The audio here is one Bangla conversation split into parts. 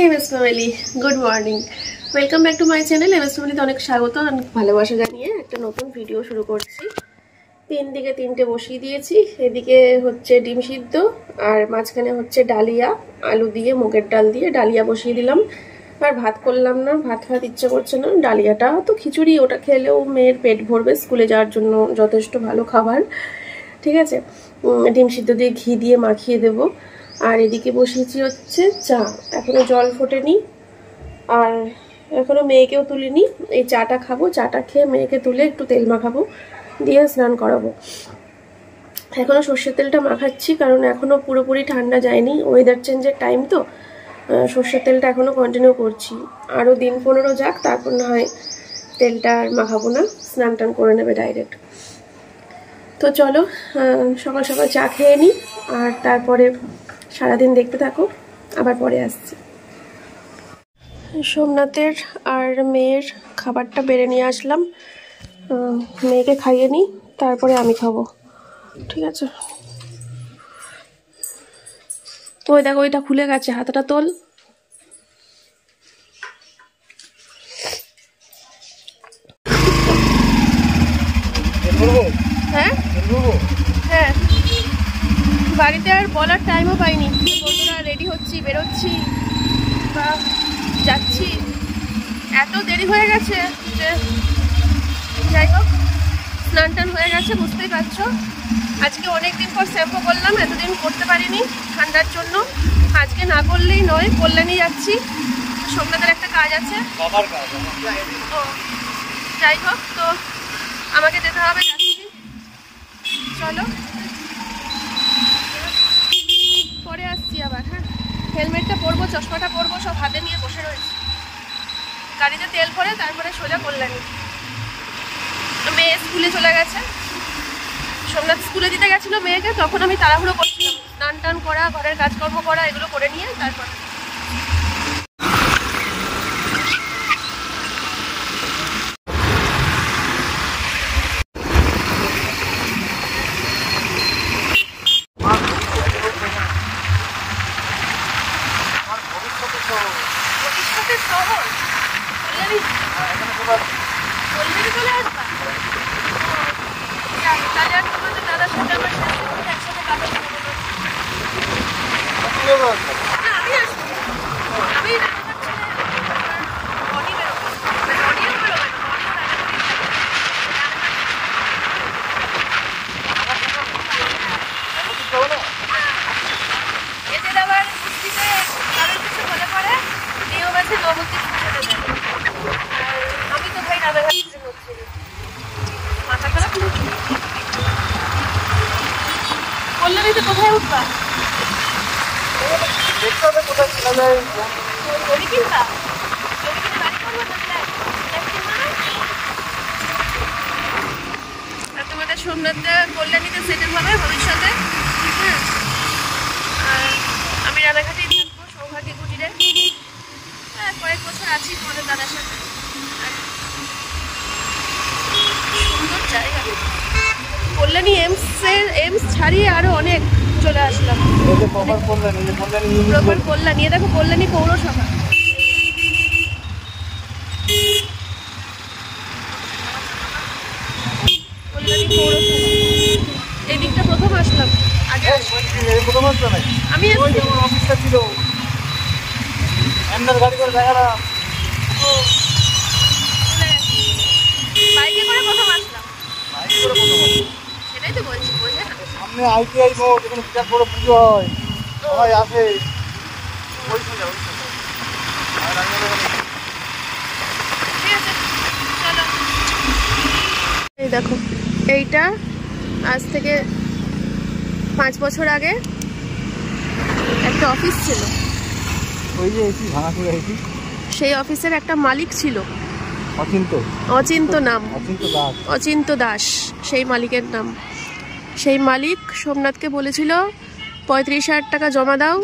MS family, good morning, welcome back to my channel. MS ফ্যামিলিতে অনেক স্বাগত, অনেক ভালোবাসা জানিয়ে একটা নতুন ভিডিও শুরু করছি। দিকে 3টে বসিয়ে দিয়েছি। এদিকে হচ্ছে ডিম সিদ্ধ আর মাঝখানে হচ্ছে ডালিয়া, আলু দিয়ে মুগের ডাল দিয়ে ডালিয়া বসিয়ে দিলাম। আর ভাত করলাম না, ভাত ইচ্ছে করছে না। ডালিয়াটা তো খিচুড়ি, ওটা খেলেও মেয়ের পেট ভরবে, স্কুলে যাওয়ার জন্য যথেষ্ট ভালো খাবার। ঠিক আছে, ডিম সিদ্ধ দিয়ে ঘি দিয়ে মাখিয়ে দেবো। আর এদিকে বসিয়েছি হচ্ছে চা, এখনো জল ফোটেনি আর এখনো মেয়েকেও তুলিনি। এই চাটা খাবো, চাটা খেয়ে মেয়েকে তুলে একটু তেল মাখাবো, দিয়ে স্নান করাবো। এখনো সর্ষের তেলটা মাখাচ্ছি কারণ এখনো পুরোপুরি ঠান্ডা যায়নি, ওয়েদার চেঞ্জের টাইম তো। সর্ষের তেলটা এখনো কন্টিনিউ করছি, আরও দিন 15 যাক, তারপর না হয় তেলটা আর মাখাবো না, স্নান টান করে নেবে ডাইরেক্ট। তো চলো সকাল সকাল চা খেয়ে নিই আর তারপরে সারাদিন দেখতে থাকো, আবার পরে আসছি। সোমনাথের আর মেয়ের খাবারটা বেড়ে নিয়ে আসলাম, মেয়েকে খাইয়ে নিই, তারপরে আমি খাবো। ঠিক আছে, তো ওই দেখো ওইটা খুলে গেছে, হাতটা তোল। হ্যাঁ হ্যাঁ, বাড়িতে আর বলার টাইমও পাইনি। বন্ধুরা রেডি হচ্ছি, বেরোচ্ছি বা যাচ্ছি, এত দেরি হয়ে গেছে যে যাই হোক, স্নান টান হয়ে গেছে, বুঝতেই পারছো। আজকে অনেকদিন পর শ্যাম্পু করলাম, এতদিন করতে পারিনি ঠান্ডার জন্য। আজকে না করলেই নয়, কল্যাণী যাচ্ছি, সোমনাথের একটা কাজ আছে। ও যাই হোক, তো আমাকে যেতে হবে, যাচ্ছি। চলো পরে আসছি আবার। হ্যাঁ, হেলমেটটা পরবো, চশমাটা পরবো, সব হাতে নিয়ে বসে রয়েছি। গাড়িতে তেল ভরে তারপরে সোজা কল্যাণী। মেয়ে স্কুলে চলে গেছে, সোমনাথ স্কুলে দিতে গেছিলো মেয়েকে, তখন আমি তাড়াহুড়ো করছিলাম, স্নান টান করা, ঘরের কাজকর্ম করা, এগুলো করে নিয়ে তারপর। কোথায় উঠবা? তোমাদের সোমনাথটা কল্যাণীতে সেটেল হবে ভবিষ্যতে। হ্যাঁ, আর আমি রানাঘাটেই থাকবো, সৌভাগ্য কুটিরে। হ্যাঁ, কয়েক বছর আছি তোমাদের দাদার সাথে। সুন্দর জায়গা, কল্যাণী এমস ছাড়িয়ে আরো অনেক চলে আসলাম। প্রপার কল্যাণী, দেখো কল্যাণী পৌরসভা। কল্যাণী পৌরসভা, এই দিকটা প্রথম আসলাম। আগে আমি অফিসটা ছিল, গাড়ি করে দেখালাম, বাইকে করে প্রথম আসলাম। সেটাই তো বলছি, বোঝে না। সামনে আইটিআই মোড়, যেখানে বিরাট বড় পুজো হয়, সবাই আসে। এই দেখো, এইটা আজ থেকে 5 বছর আগে একটা অফিস ছিল। ওই যে এসি ভাঙা করে এসি, সেই অফিসের একটা মালিক ছিল, অচিন্ত দাস সেই মালিকের নাম। সেই মালিক সোমনাথকে বলেছিল 35,000 টাকা জমা দাও।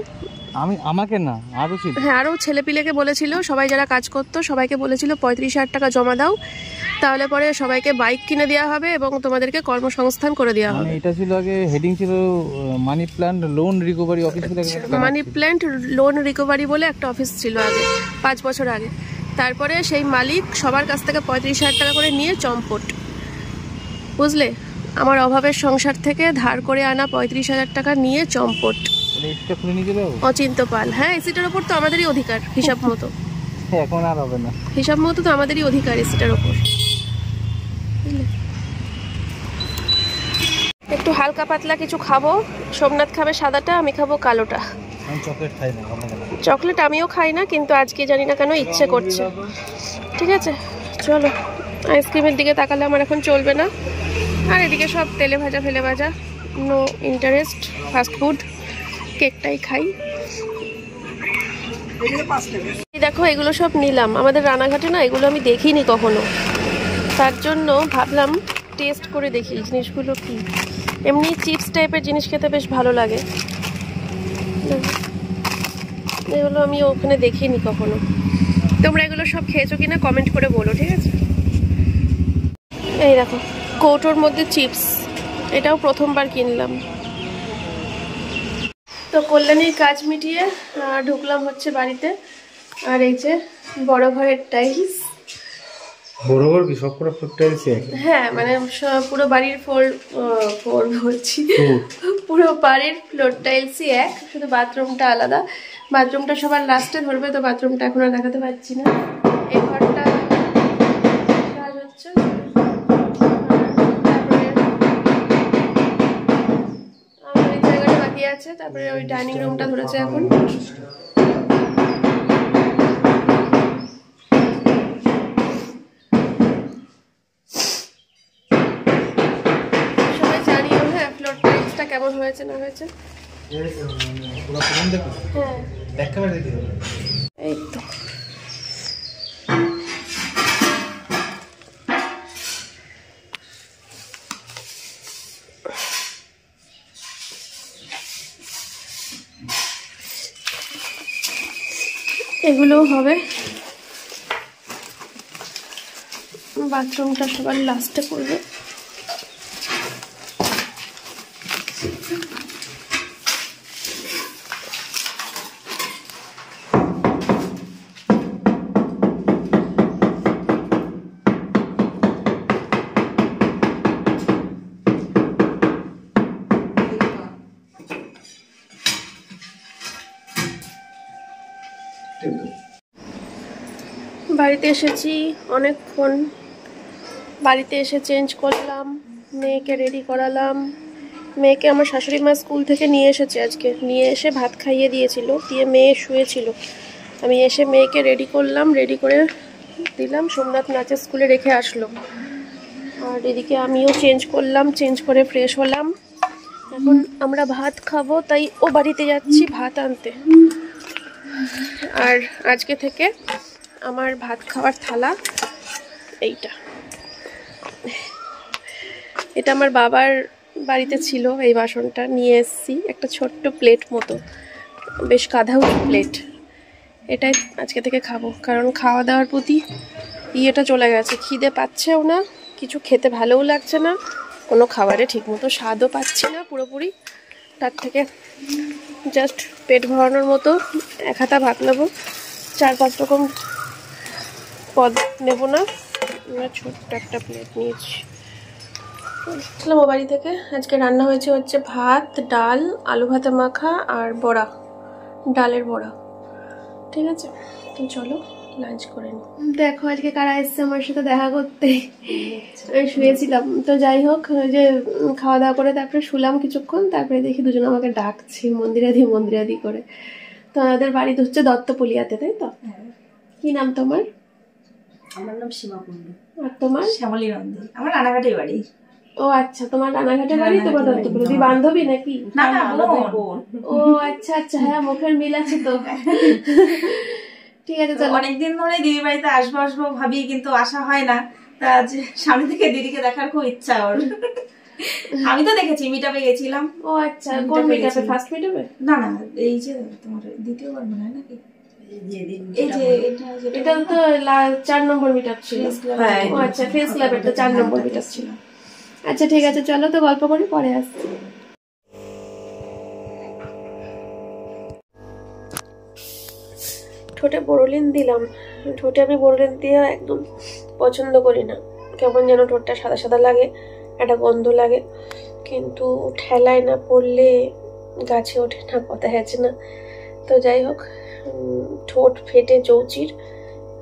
আমাকে না, আরও ছিল, হ্যাঁ আরও ছেলেপিলেকে বলেছিল, সবাই যারা কাজ করতো সবাইকে বলেছিল 35,000 টাকা জমা দাও, তাহলে পরে সবাইকে বাইক কিনে দেওয়া হবে এবং তোমাদেরকে কর্মসংস্থান করে দেওয়া হবে। এটা ছিল আগে হেডিং ছিল money plant loan recovery office বলে। মানি প্ল্যান্ট লোন রিকভারি বলে একটা অফিস ছিল আগে, 5 বছর আগে। তারপরে সেই মালিক সবার কাছ থেকে 35,000 টাকা করে নিয়ে চম্পট, বুঝলে? আমার অভাবের সংসার থেকে ধার করে আনা 35,000 টাকা নিয়ে চম্পট। অচিন্ত পাল, হ্যাঁ, এসিটার ওপর তো আমাদেরই অধিকার হিসাব মতো। এখন আর হবে না, হিসাব মতো তো আমাদেরই অধিকার এসিটার ওপর। একটু হালকা পাতলা কিছু খাবো। সোমনাথ খাবে সাদাটা, আমি খাবো কালোটা। চকলেট খাই না, চকলেট আমিও খাই না, কিন্তু আজকে জানি না কেন ইচ্ছে করছে। ঠিক আছে, চলো। আইসক্রিমের দিকে তাকালে আমার এখন চলবে না। আর এদিকে সব তেলে ভাজা ফেলে ভাজা, নো ইন্টারেস্ট। ফাস্ট ফুড, কেকটাই খাই। দেখো এগুলো সব নিলাম, আমাদের রানাঘাটে না এগুলো আমি দেখিনি কখনো, তার জন্য ভাবলাম টেস্ট করে দেখি জিনিসগুলো কি। এমনি চিপস টাইপের জিনিস খেতে বেশ ভালো লাগে, এগুলো আমি ওখানে দেখিনি কখনো। তোমরা এগুলো সব খেয়েছো কিনা কমেন্ট করে বলো, ঠিক আছে? এই দেখো কৌটোর মধ্যে চিপস, এটাও প্রথমবার কিনলাম। তো কল্যাণীর কাজ মিটিয়ে ঢুকলাম হচ্ছে বাড়িতে। আর এই যে বড় ঘরের টাইলস। বড় ঘর কি সব পুরো টাইলস? হ্যাঁ, মানে পুরো বাড়ির ফ্লোর বলছি, পুরো বাড়ির ফ্লোর টাইলসই এক, শুধু বাথরুমটা আলাদা। বাথরুমটা সবার লাস্টে ধরবে, তো বাথরুমটা এখন আর দেখাতে পারছি না। এই ঘরটা কাজ হচ্ছে, তারপরে ওই জায়গাটা বাকি আছে, তারপরে ওই ডাইনিং রুমটা ধরেছে এখন। সবাই জানিও হ্যাঁ ফ্লোর টাইলসটা কেমন হয়েছে না হয়েছে। হ্যাঁ, এই তো এগুলোও হবে। বাথরুমটা সবার লাস্টে করবে। বাড়িতে এসেছি অনেকক্ষণ, বাড়িতে এসে চেঞ্জ করলাম, মেয়েকে রেডি করালাম। মেয়েকে আমার শাশুড়ি মা স্কুল থেকে নিয়ে এসেছে আজকে, নিয়ে এসে ভাত খাইয়ে দিয়েছিল, দিয়ে মেয়ে শুয়েছিল। আমি এসে মেয়েকে রেডি করলাম, রেডি করে দিলাম। সোমনাথ নাচের স্কুলে রেখে আসলো। আর এদিকে আমিও চেঞ্জ করলাম, চেঞ্জ করে ফ্রেশ হলাম। এখন আমরা ভাত খাবো, তাই ও বাড়িতে যাচ্ছি ভাত আনতে। আর আজকে থেকে আমার ভাত খাওয়ার থালা এইটা, এটা আমার বাবার বাড়িতে ছিল, এই বাসনটা নিয়ে এসেছি। একটা ছোট্ট প্লেট মতো, বেশ কাঁধাও প্লেট। এটাই আজকে থেকে খাবো, কারণ খাওয়া দাওয়ার প্রতি ইয়েটা চলে গেছে। খিদে পাচ্ছেও না, কিছু খেতে ভালোও লাগছে না, কোনো খাবারে ঠিকমতো স্বাদও পাচ্ছি না পুরোপুরি। তার থেকে জাস্ট পেট ভরানোর মতো এক হাতা ভাত নেবো, 4-5 রকম পদ নেব না, ছোট্ট একটা প্লেট নিয়েছি। ও বাড়ি থেকে আজকে রান্না হয়েছে হচ্ছে ভাত, ডাল, আলু ভাতে মাখা আর বড়া, ডালের বড়া। ঠিক আছে, তো চলো লাঞ্চ করে নিই। দেখো আজকে কারা এসছে আমার সাথে দেখা করতে। আমি শুয়েছিলাম, তো যাই হোক, যে খাওয়া দাওয়া করে তারপরে শুলাম কিছুক্ষণ, তারপরে দেখি দুজন আমাকে ডাকছে মন্দিরাদি করে। তো আমাদের বাড়ি হচ্ছে দত্তপুলিয়াতে, তাই তো? কি নাম তোমার? আমার নাম সীমা কুন্ডু। আর তোমার? শ্যামলী নন্দী। আমার রানাঘাটের বাড়ি। ও আচ্ছা, তোমার রানাঘাটের বাড়ি, তোমার দত্তপুলি। বান্ধবী নাকি? না না, বোন। ও আচ্ছা আচ্ছা, হ্যাঁ মুখের মিল আছে তো। ঠিক আছে, চলো। অনেকদিন ধরে দিদির বাড়িতে আসবো ভাবি, কিন্তু আসা হয় না। আজ সামনে থেকে দিদিকে দেখার খুব ইচ্ছা ওর। আমি তো দেখেছি, মিটআপে গেছিলাম। ও আচ্ছা, কোন মিটআপে? ফার্স্ট মিটআপে? না না, এই যে তোমার দ্বিতীয়বার মনে হয় নাকি? এই যে এটা তো 4 নম্বর মিটার ছিল। ও আচ্ছা, ফেস ক্লাবের তো 4 নম্বর মিটার ছিল। আচ্ছা ঠিক আছে, চলো তো গল্প করি, পরে আসছি। ঠোঁটে বোরোলিন দিলাম। ঠোঁটে আমি বোরোলিন দিয়ে একদম পছন্দ করি না, কেমন যেন ঠোঁটটা সাদা সাদা লাগে, একটা গন্ধ লাগে, কিন্তু ঠেলায় না পড়লে গাছে ওঠে না, কথায় আছে না। তো যাই হোক, ঠোঁট ফেটে চৌচির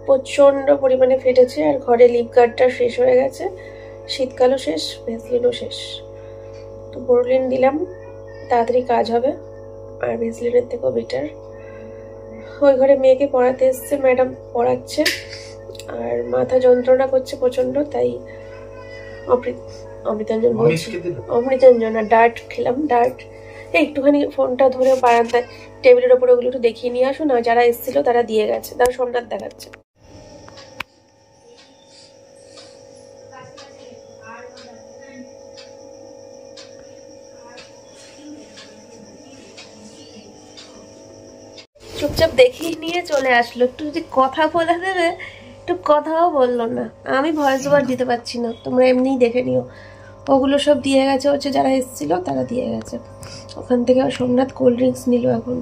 প্রচণ্ড পরিমাণে ফেটেছে, আর ঘরে লিপ গার্ডটা শেষ হয়ে গেছে, শীতকালও শেষ, ভেসলিনও শেষ। তো বোরোলিন দিলাম, তাড়াতাড়ি কাজ হবে, আর ভেসলিনের থেকেও বেটার। ওই ঘরে মেয়েকে পড়াতে এসছে, ম্যাডাম পড়াচ্ছে, আর মাথা যন্ত্রণা করছে প্রচণ্ড, তাই অমৃতাঞ্জন বলছি, অমৃতাঞ্জন আর ডার্ট খেলাম। ডার্ট একটুখানি ফোনটা ধরে বারান্দায় টেবিলের ওপরে ওগুলো একটু দেখিয়ে নিয়ে আসো না, যারা এসেছিল তারা দিয়ে গেছে। তার সোমনাথ দেখাচ্ছে। চুপচাপ দেখিয়ে নিয়ে চলে আসলো, একটু যদি কথা বলে দেবে, একটু কথাও বললো না। আমি ভয়েস ওভার দিতে পারছি না, তোমরা এমনিই দেখে নিও। ওগুলো সব দিয়ে গেছে, হচ্ছে যারা এসেছিল তারা দিয়ে গেছে। ওখান থেকে সোমনাথ কোল্ড ড্রিঙ্কস নিল এখন।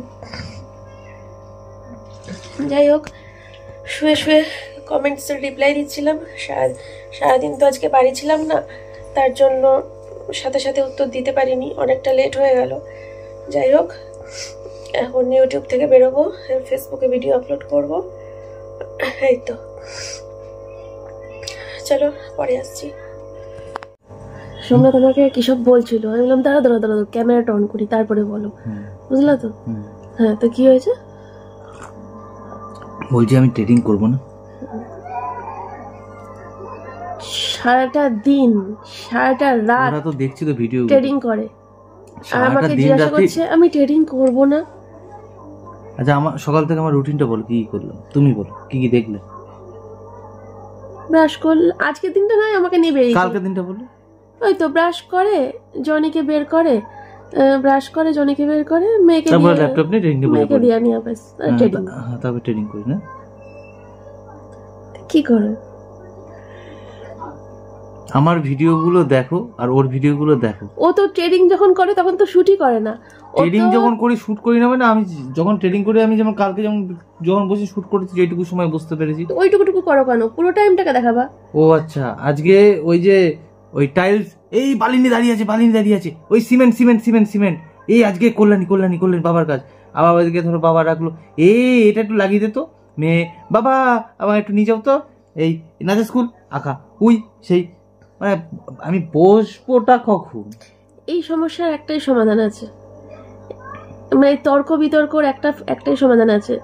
যাই হোক, শুয়ে শুয়ে কমেন্টসের রিপ্লাই দিচ্ছিলাম। সারাদিন তো আজকে বাড়ি ছিলাম না, তার জন্য সাথে সাথে উত্তর দিতে পারিনি, অনেকটা লেট হয়ে গেল। যাই হোক, এখন ইউটিউব থেকে বেরোবো, ফেসবুকে ভিডিও আপলোড করব, এই তো। চলো পরে আসছি। সোমনাথ আমাকে কি সব বলছিল, আমি বললাম দাঁড়া দাঁড়া দাঁড়া, ক্যামেরাটা অন করি তারপরে বলো, বুঝলা তো? হ্যাঁ, তো কি হয়েছে? বলছি আমি ট্রেডিং করব না। সারাটা দিন সারাটা রাত তো দেখছি তো ভিডিও ট্রেডিং করে, আর আমাকে জিজ্ঞাসা করছে আমি ট্রেডিং করব না। আচ্ছা, আমার সকাল থেকে আমার রুটিনটা বলো, কি করলাম তুমি বলো, কি কি দেখলে? ব্রাশ করলে, আজকের দিনটা নয়, আমাকে নিয়ে বেরিয়েছে। কালকের দিনটা বলো। ওই তো ব্রাশ করে, জনিকে বের করে, ব্রাশ করে, জনিকে বের করে, মেয়েকে তারপর ল্যাপটপ নিয়ে ট্রেডিং করে, মেয়েকে দিয়ে নিয়ে বাস ট্রেডিং। হ্যাঁ, তারপর ট্রেডিং করি না। কি করে? আমার ভিডিওগুলো দেখো আর ওর ভিডিওগুলো দেখো। ও তো ট্রেডিং যখন করে তখন তো শুটই করে না। ট্রেডিং যখন করি শুট করি না, মানে আমি যখন ট্রেডিং করি, আমি যেমন কালকে যখন বসে শুট করেছি, যেটুকু সময় বুঝতে পেরেছি। ওইটুকুটুকু করো কেন? পুরো টাইমটাকে দেখাবা। ও আচ্ছা, আজকে ওই যে ওই টাইলস, এই বালিনি দাঁড়িয়ে আছে, ওই সিমেন্ট, এই আজকে কল্যাণী বাবার কাজ। আবার ওইদিকে ধরো বাবা রাখলো, এটা একটু লাগিয়ে দে তো, মেয়ে বাবা আবার একটু নিয়ে যাও তো, এই নাচা স্কুল আঁকা, সেই মানে আমি বসবোটা কখন? এই সমস্যার একটাই সমাধান আছে, মানে তর্ক বিতর্কর একটাই সমাধান আছে।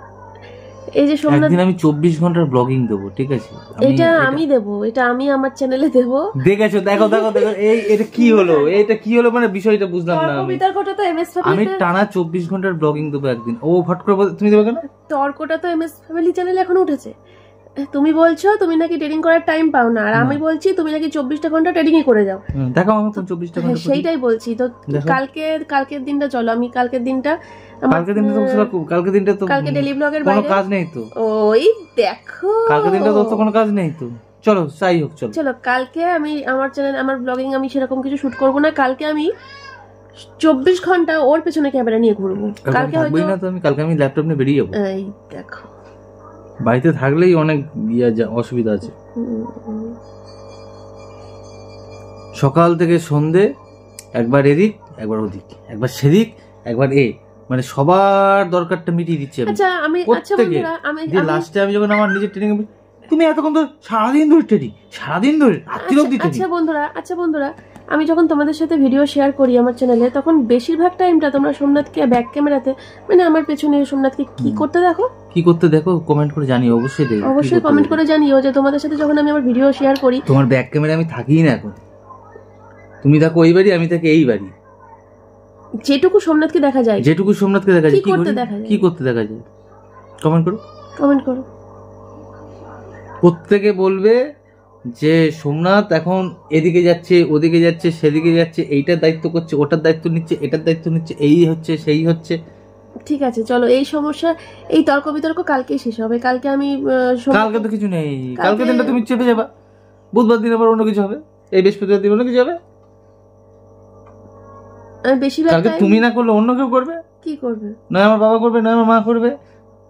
এই যে সোমনাথ, একদিন আমি 24 ঘন্টার ব্লগিং দেবো, ঠিক আছে? এটা আমি দেবো, এটা আমি আমার চ্যানেলে দেবো। দেখেছো? দেখো এটা কি হলো, মানে বিষয়টা বুঝলাম না। বিতর্কটা তো এমএস ফ্যামিলি, আমি টানা 24 ঘন্টার ব্লগিং দেবো একদিন। ও ফট করে তুমি দেবে কেন? তর্কটা তো এমএস ফ্যামিলি চ্যানেলে এখন উঠেছে। তুমি বলছো তুমি নাকি ট্রেডিং করার টাইম পাও না, আর আমি বলছি তুমি নাকি 24টা ঘন্টা ট্রেডিং করে যাও। দেখো আমি 24টা ঘন্টা, সেইটাই বলছি তো। কালকের দিনটা চলো, আমি কালকের দিনটা তো কালকে ডেইলি ব্লগের বাইরে কোনো কাজ নেই তো। ওই দেখো, কালকের দিনটা তো কোনো কাজ নেই তো। চলো যাই হোক, চলো কালকে আমি আমার চ্যানেল, আমার ব্লগিং আমি সেরকম কিছু শুট করব না। কালকে আমি 24 ঘন্টা ওর পেছনে ক্যামেরা নিয়ে ঘুরবো। কালকে হয়তো না, তো কালকে আমি ল্যাপটপ নিয়ে বেরিয়ে যাবো। এই দেখো, বাড়িতে থাকলেই অনেক অসুবিধা আছে। সকাল থেকে সন্ধে একবার এদিক একবার ওদিক, একবার সেদিক একবার মানে সবার দরকারটা মিটিয়ে দিচ্ছে। আচ্ছা বন্ধুরা, আমি লাস্টে আমি যখন আমার নিজের ট্রেনিং, তুমি এতক্ষণ তো সারাদিন ধরে ট্রেনিং, সারাদিন ধরে রাত্রি অবধি ট্রেনিং। আচ্ছা বন্ধুরা, আমি যখন তোমাদের সাথে ভিডিও শেয়ার করি আমার চ্যানেলে, তখন বেশিরভাগ টাইমটা তোমরা সোমনাথকে ব্যাক ক্যামেরাতে, মানে আমার পেছনে সোমনাথকে কি করতে দেখো, কমেন্ট করে জানিও, অবশ্যই কমেন্ট করে জানিও যে তোমাদের সাথে যখন আমি আমার ভিডিও শেয়ার করি, তোমার ব্যাক ক্যামেরা আমি থাকি না এখন। তুমি থাকো ওই বাড়ি, আমি থাকি এই বাড়ি। যেটুকু সোমনাথকে দেখা যায়, কি করতে দেখা যায়, কমেন্ট করো। প্রত্যেকে বলবে যে সোমনাথ এখন এদিকে যাচ্ছে, ওদিকে যাচ্ছে, সেদিকে যাচ্ছে, এইটার দায়িত্ব করছে, ওটার দায়িত্ব নিচ্ছে, এটার দায়িত্ব নিচ্ছে, এই হচ্ছে সেই হচ্ছে। ঠিক আছে চলো, এই সমস্যা এই তর্ক বিতর্ক কালকে শেষ হবে। কালকে আমি কালকে তো কিছু নেই, কালকে দিনটা তুমি চেপে যাবা, বুধবার দিন আবার অন্য কিছু হবে, এই বৃহস্পতিবার দিন অন্য কিছু হবে। বেশিরভাগ কালকে তুমি না করলে অন্য কেউ করবে। কি করবে? নয় আমার বাবা করবে, নয় আমার মা করবে,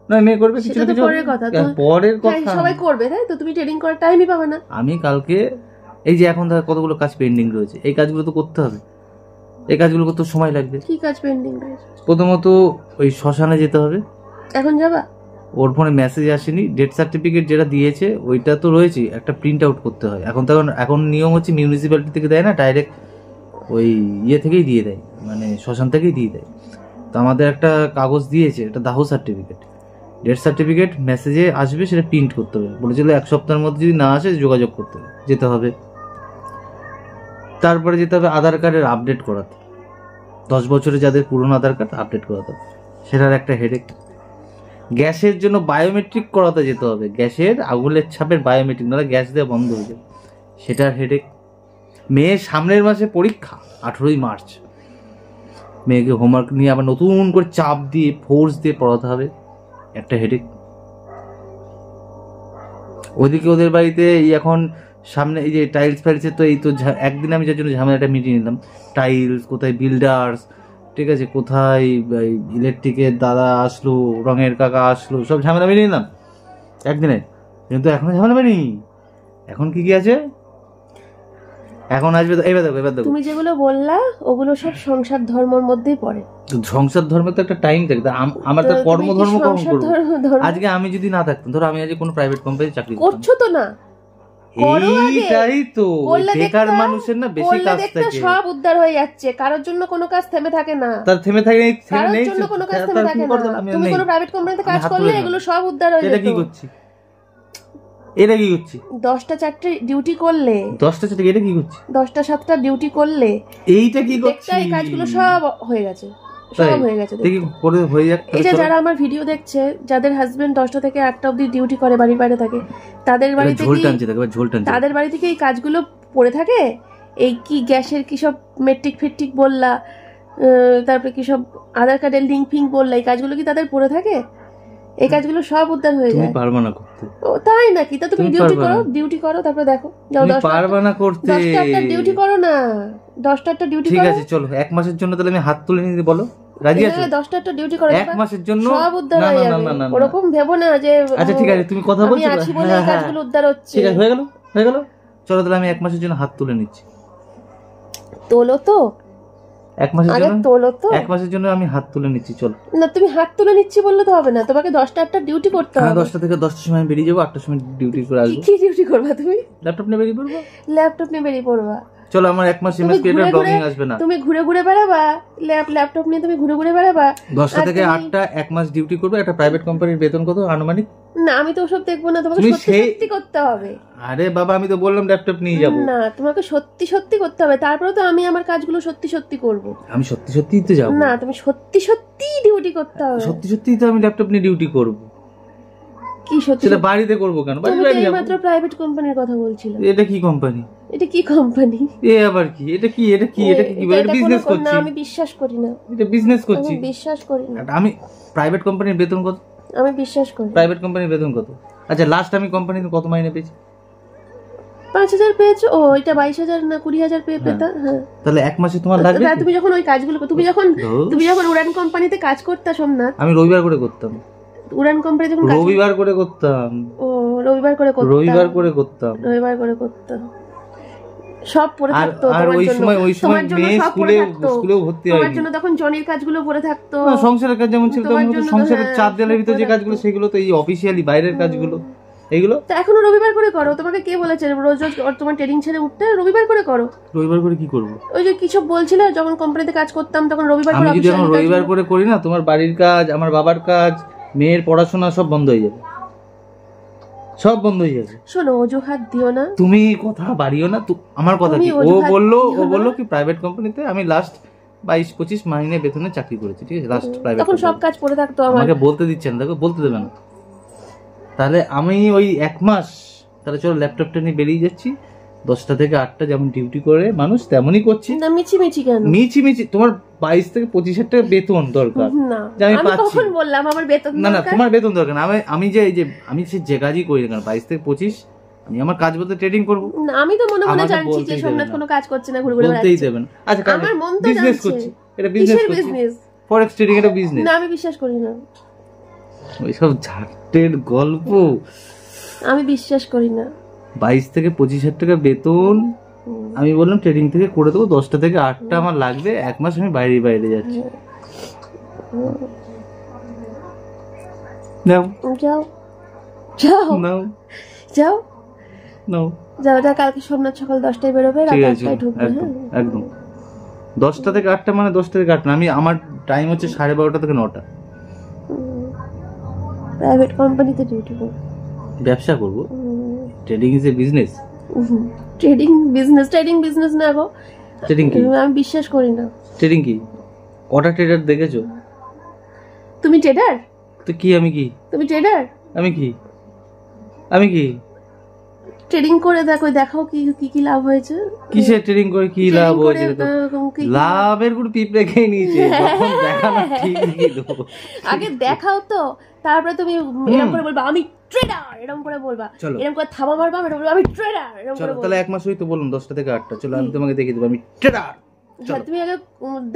নয় মেয়ে করবে, কিছু না কিছু পরের কথা। পরের কথা সবাই করবে, তাই তো? তুমি ট্রেডিং করার টাইমই পাবে না। আমি কালকে এই যে এখন ধর কতগুলো কাজ পেন্ডিং রয়েছে, এই কাজগুলো তো করতে হবে, এই কাজগুলো করতে সময় লাগবে। কি কাজ পেন্ডিং রয়েছে? প্রথমত ওই শ্মশানে যেতে হবে। এখন যাবা? ওর ফোনে মেসেজ আসেনি, ডেথ সার্টিফিকেট যেটা দিয়েছে ওইটা তো রয়েছে, একটা প্রিন্ট আউট করতে হয়। এখন নিয়ম হচ্ছে মিউনিসিপ্যালিটি থেকে দেয় না, ডাইরেক্ট ওই ইয়ে থেকেই দিয়ে দেয়, মানে শ্মশান থেকেই দিয়ে দেয়। তো আমাদের একটা কাগজ দিয়েছে, এটা দাহ সার্টিফিকেট, ডেথ সার্টিফিকেট মেসেজে আসবে, সেটা প্রিন্ট করতে হবে। বলেছিল 1 সপ্তাহের মধ্যে যদি না আসে যোগাযোগ করতে হবে, যেতে হবে। তারপরে যেতে হবে আধার কার্ডের আপডেট করাতে, 10 বছরে যাদের পুরনো আধার কার্ড আপডেট করাতে, সেটার একটা হেডেক। গ্যাসের জন্য বায়োমেট্রিক করাতে যেতে হবে, গ্যাসের আঙুলের ছাপের বায়োমেট্রিক, নাহলে গ্যাস দেওয়া বন্ধ হয়ে যাবে, সেটার হেডেক। মেয়ের সামনের মাসে পরীক্ষা 18ই মার্চ, মেয়েকে হোমওয়ার্ক নিয়ে আবার নতুন করে চাপ দিয়ে ফোর্স দিয়ে পড়াতে হবে, একটা হেডেক। ওদিকে ওদের বাড়িতে এখন সামনে এই যে টাইলস ফাইলসের তো এই তো একদিন আমি যার জন্য ঝামেলাটা মিটিয়ে নিলাম, টাইলস কোথায়, বিল্ডার্স, ঠিক আছে, কোথায় ইলেকট্রিকের দাদা আসলো, রঙের কাকা আসলো, সব ঝামেলা মিটিয়ে নিলাম একদিনে। কিন্তু এখনো ঝামেলা মেনি। এখন কি কি আছে, এখন আসবে। এবার দেখো তুমি যেগুলো বললা ওগুলো সব সংসার ধর্মের মধ্যেই পড়ে। সংসার ধর্মে তো একটা টাইম থাকে, আমার তো কর্ম ধর্ম কখন করবো? আজকে আমি যদি না থাকতাম, ধরো আমি আজকে কোনো প্রাইভেট কোম্পানিতে চাকরি করছো তো না, এইটাই তো বেকার মানুষের না বেশি কাজ থাকে, সব উদ্ধার হয়ে যাচ্ছে। কারোর জন্য কোনো কাজ থেমে থাকে না, তার থেমে থাকে নেই, কারোর জন্য কোনো কাজ থেমে থাকে না। তুমি কোনো প্রাইভেট কোম্পানিতে কাজ করলে এগুলো সব উদ্ধার হয়ে যেত। এটা কি করছি, এটা কি করছি? 10টা 4টে ডিউটি করলে, 10টা 4টে, এটা কি করছি? 10টা 7টা ডিউটি করলে, এইটা কি করছি? এই কাজগুলো সব হয়ে গেছে, সব হয়ে গেছে। দেখি করে হয়ে যাক। এই যে যারা আমার ভিডিও দেখছে, যাদের হাজবেন্ড 10টা থেকে 8টা অবধি ডিউটি করে, বাড়ির বাইরে থাকে, তাদের বাড়িতে তাদের বাড়ি থেকে এই কাজগুলো পড়ে থাকে। এই কি গ্যাসের কি সব মেট্রিক ফেট্রিক বললা, তারপরে কি সব আধার কার্ডের লিঙ্ক ফিঙ্ক বললা, এই কাজগুলো কি তাদের পড়ে থাকে? এই কাজগুলো সব উদ্ধার হয়ে যায়। তুমি পারবে না করতে? ও তাই নাকি? তা তুমি ডিউটি করো, তারপরে দেখো। যাও, 10টা পারবে না করতে, 10টা ডিউটি করো না, 10টা ডিউটি করো। ঠিক আছে চলো, 1 মাসের জন্য তাহলে আমি হাত তুলে নিতে বলো, রাজি আছো? 10টা ডিউটি করো 1 মাসের জন্য, সব উদ্ধার হয়ে যাবে। ওরকম ভেবো না যে আচ্ছা ঠিক আছে তুমি কথা বলছো, আমি আছি বলে এই কাজগুলো উদ্ধার হচ্ছে। ঠিক আছে, হয়ে গেল। চলো তাহলে আমি 1 মাসের জন্য হাত তুলে নিচ্ছি। তোলো তো 1 মাসের জন্য, তোলো তো 1 মাসের জন্য আমি হাত তুলে নিচ্ছি। চলো না, তুমি হাত তুলে নিচ্ছি বললে তো হবে না, তোমাকে 10টা 8টা ডিউটি করতে হবে। 10টা থেকে 10টার সময় বেরিয়ে যাবো, 8টার সময় ডিউটি করে আসবো। কি ডিউটি করবা তুমি? ল্যাপটপ নিয়ে বেরিয়ে পড়বো। ল্যাপটপ নিয়ে বেরিয়ে পড়বা? চলো আমার 1 মাস এমএস ক্রিয়েটর ব্লগিং আসবে না, তুমি ঘুরে ঘুরে বেড়াবা, ল্যাপটপ নিয়ে তুমি ঘুরে ঘুরে বেড়াবা। 10টা থেকে 8টা 1 মাস ডিউটি করবে। একটা প্রাইভেট কোম্পানির বেতন কত আনুমানিক? না আমি তো ওসব দেখবো না, তোমাকে সত্যি করতে হবে। আরে বাবা আমি তো বললাম ল্যাপটপ নিয়ে যাবো। না তোমাকে সত্যি করতে হবে, তারপরে তো আমি আমার কাজগুলো সত্যি করব। আমি সত্যি তো যাবো না, তুমি সত্যি ডিউটি করতে হবে। সত্যি তো আমি ল্যাপটপ নিয়ে ডিউটি করব। কি সত্যি? সেটা বাড়িতে করব কেন? তুমি তো মাত্র প্রাইভেট কোম্পানির কথা বলছিলে। এটা কি কোম্পানি? এটা কি কোম্পানি? এ আবার কি? এটা কি বিজনেস করছি? না আমি বিশ্বাস করি না। এটা বিজনেস করছি, আমি বিশ্বাস করি না। আমি প্রাইভেট কোম্পানির বেতন কত? আমি বিশ্বাস করি। প্রাইভেট কোম্পানির বেতন কত? আচ্ছা লাস্ট আমি কোম্পানিতে কত মাইনে পেয়েছি? 5000 পেয়েছো? ও এটা 22000 না 20000 পেতা। হ্যাঁ তাহলে 1 মাসে তোমার লাগবে। তুমি যখন ওই কাজগুলো তুমি যখন উড়ান কোম্পানিতে কাজ করতে সোমনাথ, আমি রবিবার করে করতাম। উড়ান কোম্পানিতে যখন রবিবার করে করতাম। ও রবিবার করে করতাম। সব পড়ে থাকতো ওই সময় মেয়ে স্কুলেও ভর্তি হয়নি। তোমার জন্য তখন জনির কাজগুলো পড়ে থাকতো। সংসারের কাজ যেমন ছিল তেমন সংসারের চার দেওয়ালের ভিতরে যে কাজগুলো সেগুলো তো এই অফিশিয়ালি বাইরের কাজগুলো এইগুলো তো এখনো রবিবার করে করো। তোমাকে কে বলেছে রোজ রোজ তোমার ট্রেনিং ছেড়ে উঠতে? রবিবার করে করো। রবিবার করে কি করব? ওই যে কিছু বলছিলে যখন কোম্পানিতে কাজ করতাম তখন রবিবার করে। আমি যদি এখন রবিবার করে করি না, তোমার বাড়ির কাজ, আমার বাবার কাজ, মেয়ের পড়াশোনা সব বন্ধ হয়ে যাবে, সব বন্ধ হয়ে যাবে। শোনো অজুহাত দিও না, তুমি কথা বাড়িও না। আমার কথা কি, ও বললো কি প্রাইভেট কোম্পানিতে আমি লাস্ট 22-25 মাইনে বেতনে চাকরি করেছি, ঠিক আছে? লাস্ট প্রাইভেট তখন সব কাজ পড়ে থাকতো। আমাকে বলতে দিচ্ছে না, দেখো বলতে দেবে না। তাহলে আমি ওই 1 মাস, তাহলে চলো ল্যাপটপটা নিয়ে বেরিয়ে যাচ্ছি, 10টা থেকে 8টা যেমন ডিউটি করে মানুষ তেমনই করছি। না মিছিমিছি কেন? মিছি তোমার 22 থেকে 25,000 টাকা বেতন দরকার। না যে আমি আমি পাচ্ছি। কখন বললাম আমার বেতন না দরকার? তোমার বেতন দরকার না। আমি যে কাজই করি না কেন 22 থেকে 25 আমি আমার কাজ বলতে ট্রেডিং করবো। না আমি তো মনে মনে আমাকে জানছি যে বলতেই সোমনাথ দেবে না। কোনো কাজ করছে না, ঘুরে ঘুরে বলতেই বেড়াচ্ছে। দেবে না। আচ্ছা আমার মন তো বিজনেস জানছে। করছি, এটা বিজনেস কিসের করছি, বিজনেস? ফরেক্স ট্রেডিং এটা বিজনেস। না আমি বিশ্বাস করি না, ওইসব ঝাটের গল্প। আমি বিশ্বাস করি না। 22 থেকে 25,000 টাকা বেতন। আমি বললাম ট্রেডিং থেকে করে দেবো, 10টা থেকে 8টা আমার লাগবে, 1 মাস আমি বাইরে যাচ্ছি। নাও যাও যাও নাও যাও নাও, যাও যাও, কালকে সোমনাথ সকাল 10টায় বেরোবে, রাত ঠিক আছে 8টায় ঢুকবে। একদম একদম। 10টা থেকে 8টা মানে 10টা থেকে 8 না, আমি আমার টাইম হচ্ছে 12:30 থেকে 9টা। প্রাইভেট কোম্পানিতে ডিউটি করব, ব্যবসা করব। Trading is a business. Trading business না গো, ট্রেডিং কি? আমি বিশ্বাস করি না। ট্রেডিং কি? কটা ট্রেডার দেখেছো? তুমি ট্রেডার? তো কি আমি কি? তুমি ট্রেডার? আমি কি? আমি কি? ট্রেডিং করে দেখাও কি কি কি লাভ হয়েছে। কিসে ট্রেডিং করে কি লাভ হয়েছে? কি- লাভের পুরো পিঁপড়ে খেয়ে নিয়েছে। যখন দেখানো ঠিকই দেবো। আগে দেখাও তো, তারপরে তুমি এরকম করে বলবা আমি ট্রেডার, এরকম করে বলবা, চলো। এরকম করে থাবা মারবা, এটা বলবা আমি ট্রেডার, এরকম করে চলো বলবা। তাহলে 1 মাস হই তো বললাম 10টা থেকে 8টা। চলো আমি তোমাকে দেখিয়ে দেবো আমি ট্রেডার। হ্যাঁ, তুমি আগে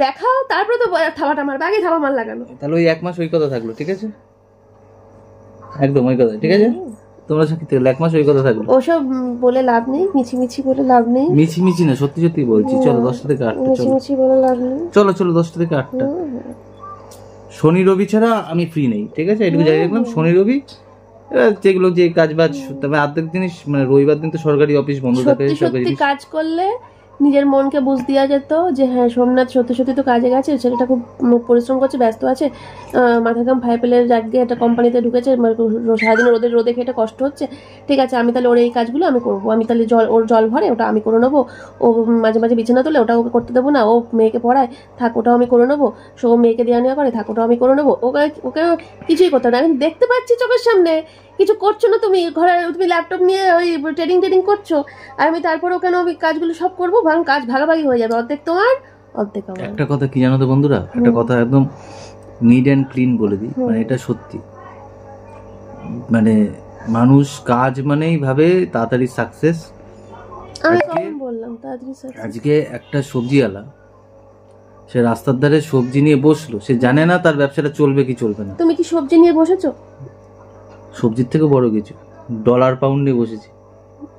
দেখাও, তারপরে তো থাবাটা মারবে, আগে থাবা মার লাগানো। তাহলে ওই 1 মাস ওই কথা থাকলো, ঠিক আছে? একদম ওই কথা, ঠিক আছে? তোমরা সাথে 1 মাস ওই কথা থাকলো। ওসব বলে লাভ নেই, মিছি বলে লাভ নেই, মিছি না, সত্যি বলছি। চলো 10টা থেকে 8টা। চলো মিছি বলে লাভ নেই। চলো 10টা থেকে 8টা। শনি রবি ছাড়া আমি ফ্রি নেই, ঠিক আছে? এটুকু জানিয়ে রাখলাম। শনি রবি যেগুলো যে কাজ বাজ, তবে অর্ধেক জিনিস মানে রবিবার দিন তো সরকারি অফিস বন্ধ থাকে। সত্যি কাজ করলে নিজের মনকে বুঝ দেওয়া যেত যে হ্যাঁ সোমনাথ সত্যি তো কাজে গেছে, ছেলেটা খুব পরিশ্রম করছে, ব্যস্ত আছে, মাথা ঘাম ফাই পেলে জাগে একটা কোম্পানিতে ঢুকেছে, সারাদিন রোদে খেটে কষ্ট হচ্ছে, ঠিক আছে আমি তাহলে ওর এই কাজগুলো আমি করবো, আমি তাহলে ওর জল ভরে ওটা আমি করে নেবো, ও মাঝে মাঝে বিছানা তোলে ওটা ওকে করতে দেবো না, ও মেয়েকে পড়ায় থাক ওটাও আমি করে নেবো, সো মেয়েকে দেওয়া নেওয়া করে থাক ওটাও আমি করে নেবো, ওকে কিছুই করতে না। আমি দেখতে পাচ্ছি চোখের সামনে কিছু করছো না, তুমি ঘরে তুমি ল্যাপটপ নিয়ে ওই ট্রেডিং করছো, আর আমি তারপরেও কেন আমি কাজগুলো সব করবো, কাজ ভাগাভাগি হয়ে যাবে, অর্ধেক তোমার অর্ধেক আমার। একটা কথা কি জানো তো বন্ধুরা, একটা কথা একদম নিড অ্যান্ড ক্লিন বলে দিই, মানে এটা সত্যি। মানে মানুষ কাজ মানেই ভাবে তাড়াতাড়ি সাকসেস। আমি কখন বললাম তাড়াতাড়ি success? আজকে একটা সবজিওয়ালা সে রাস্তার ধারে সবজি নিয়ে বসলো, সে জানে না তার ব্যবসাটা চলবে কি চলবে না। তুমি কি সবজি নিয়ে বসেছো? সবজির থেকে বড় কিছু, ডলার পাউন্ড নিয়ে বসেছি।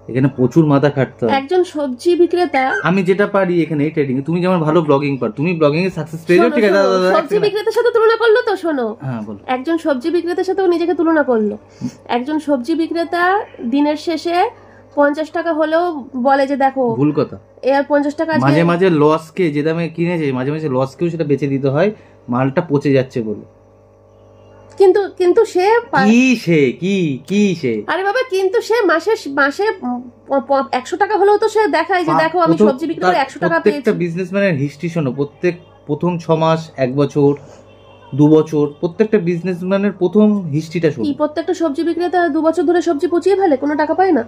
এখানে প্রচুর মাথা খাটতে হয়। একজন সবজি বিক্রেতা, আমি যেটা পারি এখানে ট্রেডিং, তুমি যেমন ভালো ব্লগিং পার, তুমি ব্লগিং এ সাকসেস পেয়েছো, ঠিক আছে? সবজি বিক্রেতার সাথে তুলনা করলো তো, শোনো, হ্যাঁ বলো। একজন সবজি বিক্রেতার সাথেও নিজেকে তুলনা করলো। একজন সবজি বিক্রেতা দিনের শেষে 50 টাকা হলেও বলে যে দেখো ভুল কথা। এর 50 টাকা মাঝে মাঝে লসকে যে দামে কিনেছে, মাঝে মাঝে লসকেও সেটা বেচে দিতে হয়, মালটা পচে যাচ্ছে বলে। কিন্তু সে কি সে আরে বাবা, কিন্তু সে মাসে 100 টাকা হলেও তো সে দেখায় যে দেখো আমি সবজি বিক্রি করে 100 টাকা পেয়েছি। প্রত্যেকটা বিজনেসম্যানের হিস্ট্রি শোনো, প্রথম 6 মাস, 1 বছর, 2 বছর, প্রত্যেকটা বিজনেসম্যানের প্রথম হিস্ট্রিটা শোনো। কি প্রত্যেকটা সবজি বিক্রেতা 2 বছর ধরে সবজি পচিয়ে ফেলে, কোনো টাকা পায় না?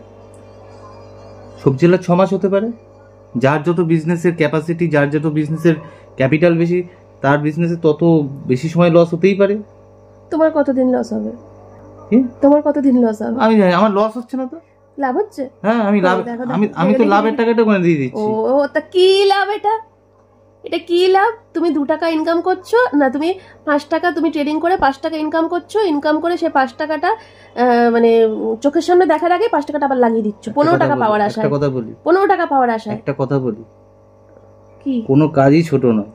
সবজিলা 6 মাস হতে পারে। যার যত বিজনেসের ক্যাপাসিটি, যার যত বিজনেসের ক্যাপিটাল বেশি, তার বিজনেসে তত বেশি সময় লস হতেই পারে। তোমার কতদিন লস হবে? কি? তোমার কতদিন লস হবে? আমি জানি, আমার লস হচ্ছে না তো। লাভ হচ্ছে? হ্যাঁ আমি লাভ, আমি তো লাভের টাকাটা করে দিয়ে দিচ্ছি। ও তা কি লাভ এটা কি লাভ? তুমি 2 টাকা ইনকাম করছো না, তুমি 5 টাকা তুমি ট্রেডিং করে 5 টাকা ইনকাম করছো, ইনকাম করে সে 5 টাকাটা মানে চোখের সামনে দেখার আগে 5 টাকাটা আবার লাগিয়ে দিচ্ছ 15 টাকা পাওয়ার আশায়। একটা কথা বলি, 15 টাকা পাওয়ার আশায়। একটা কথা বলি, কি? কোনো কাজই ছোট নয়।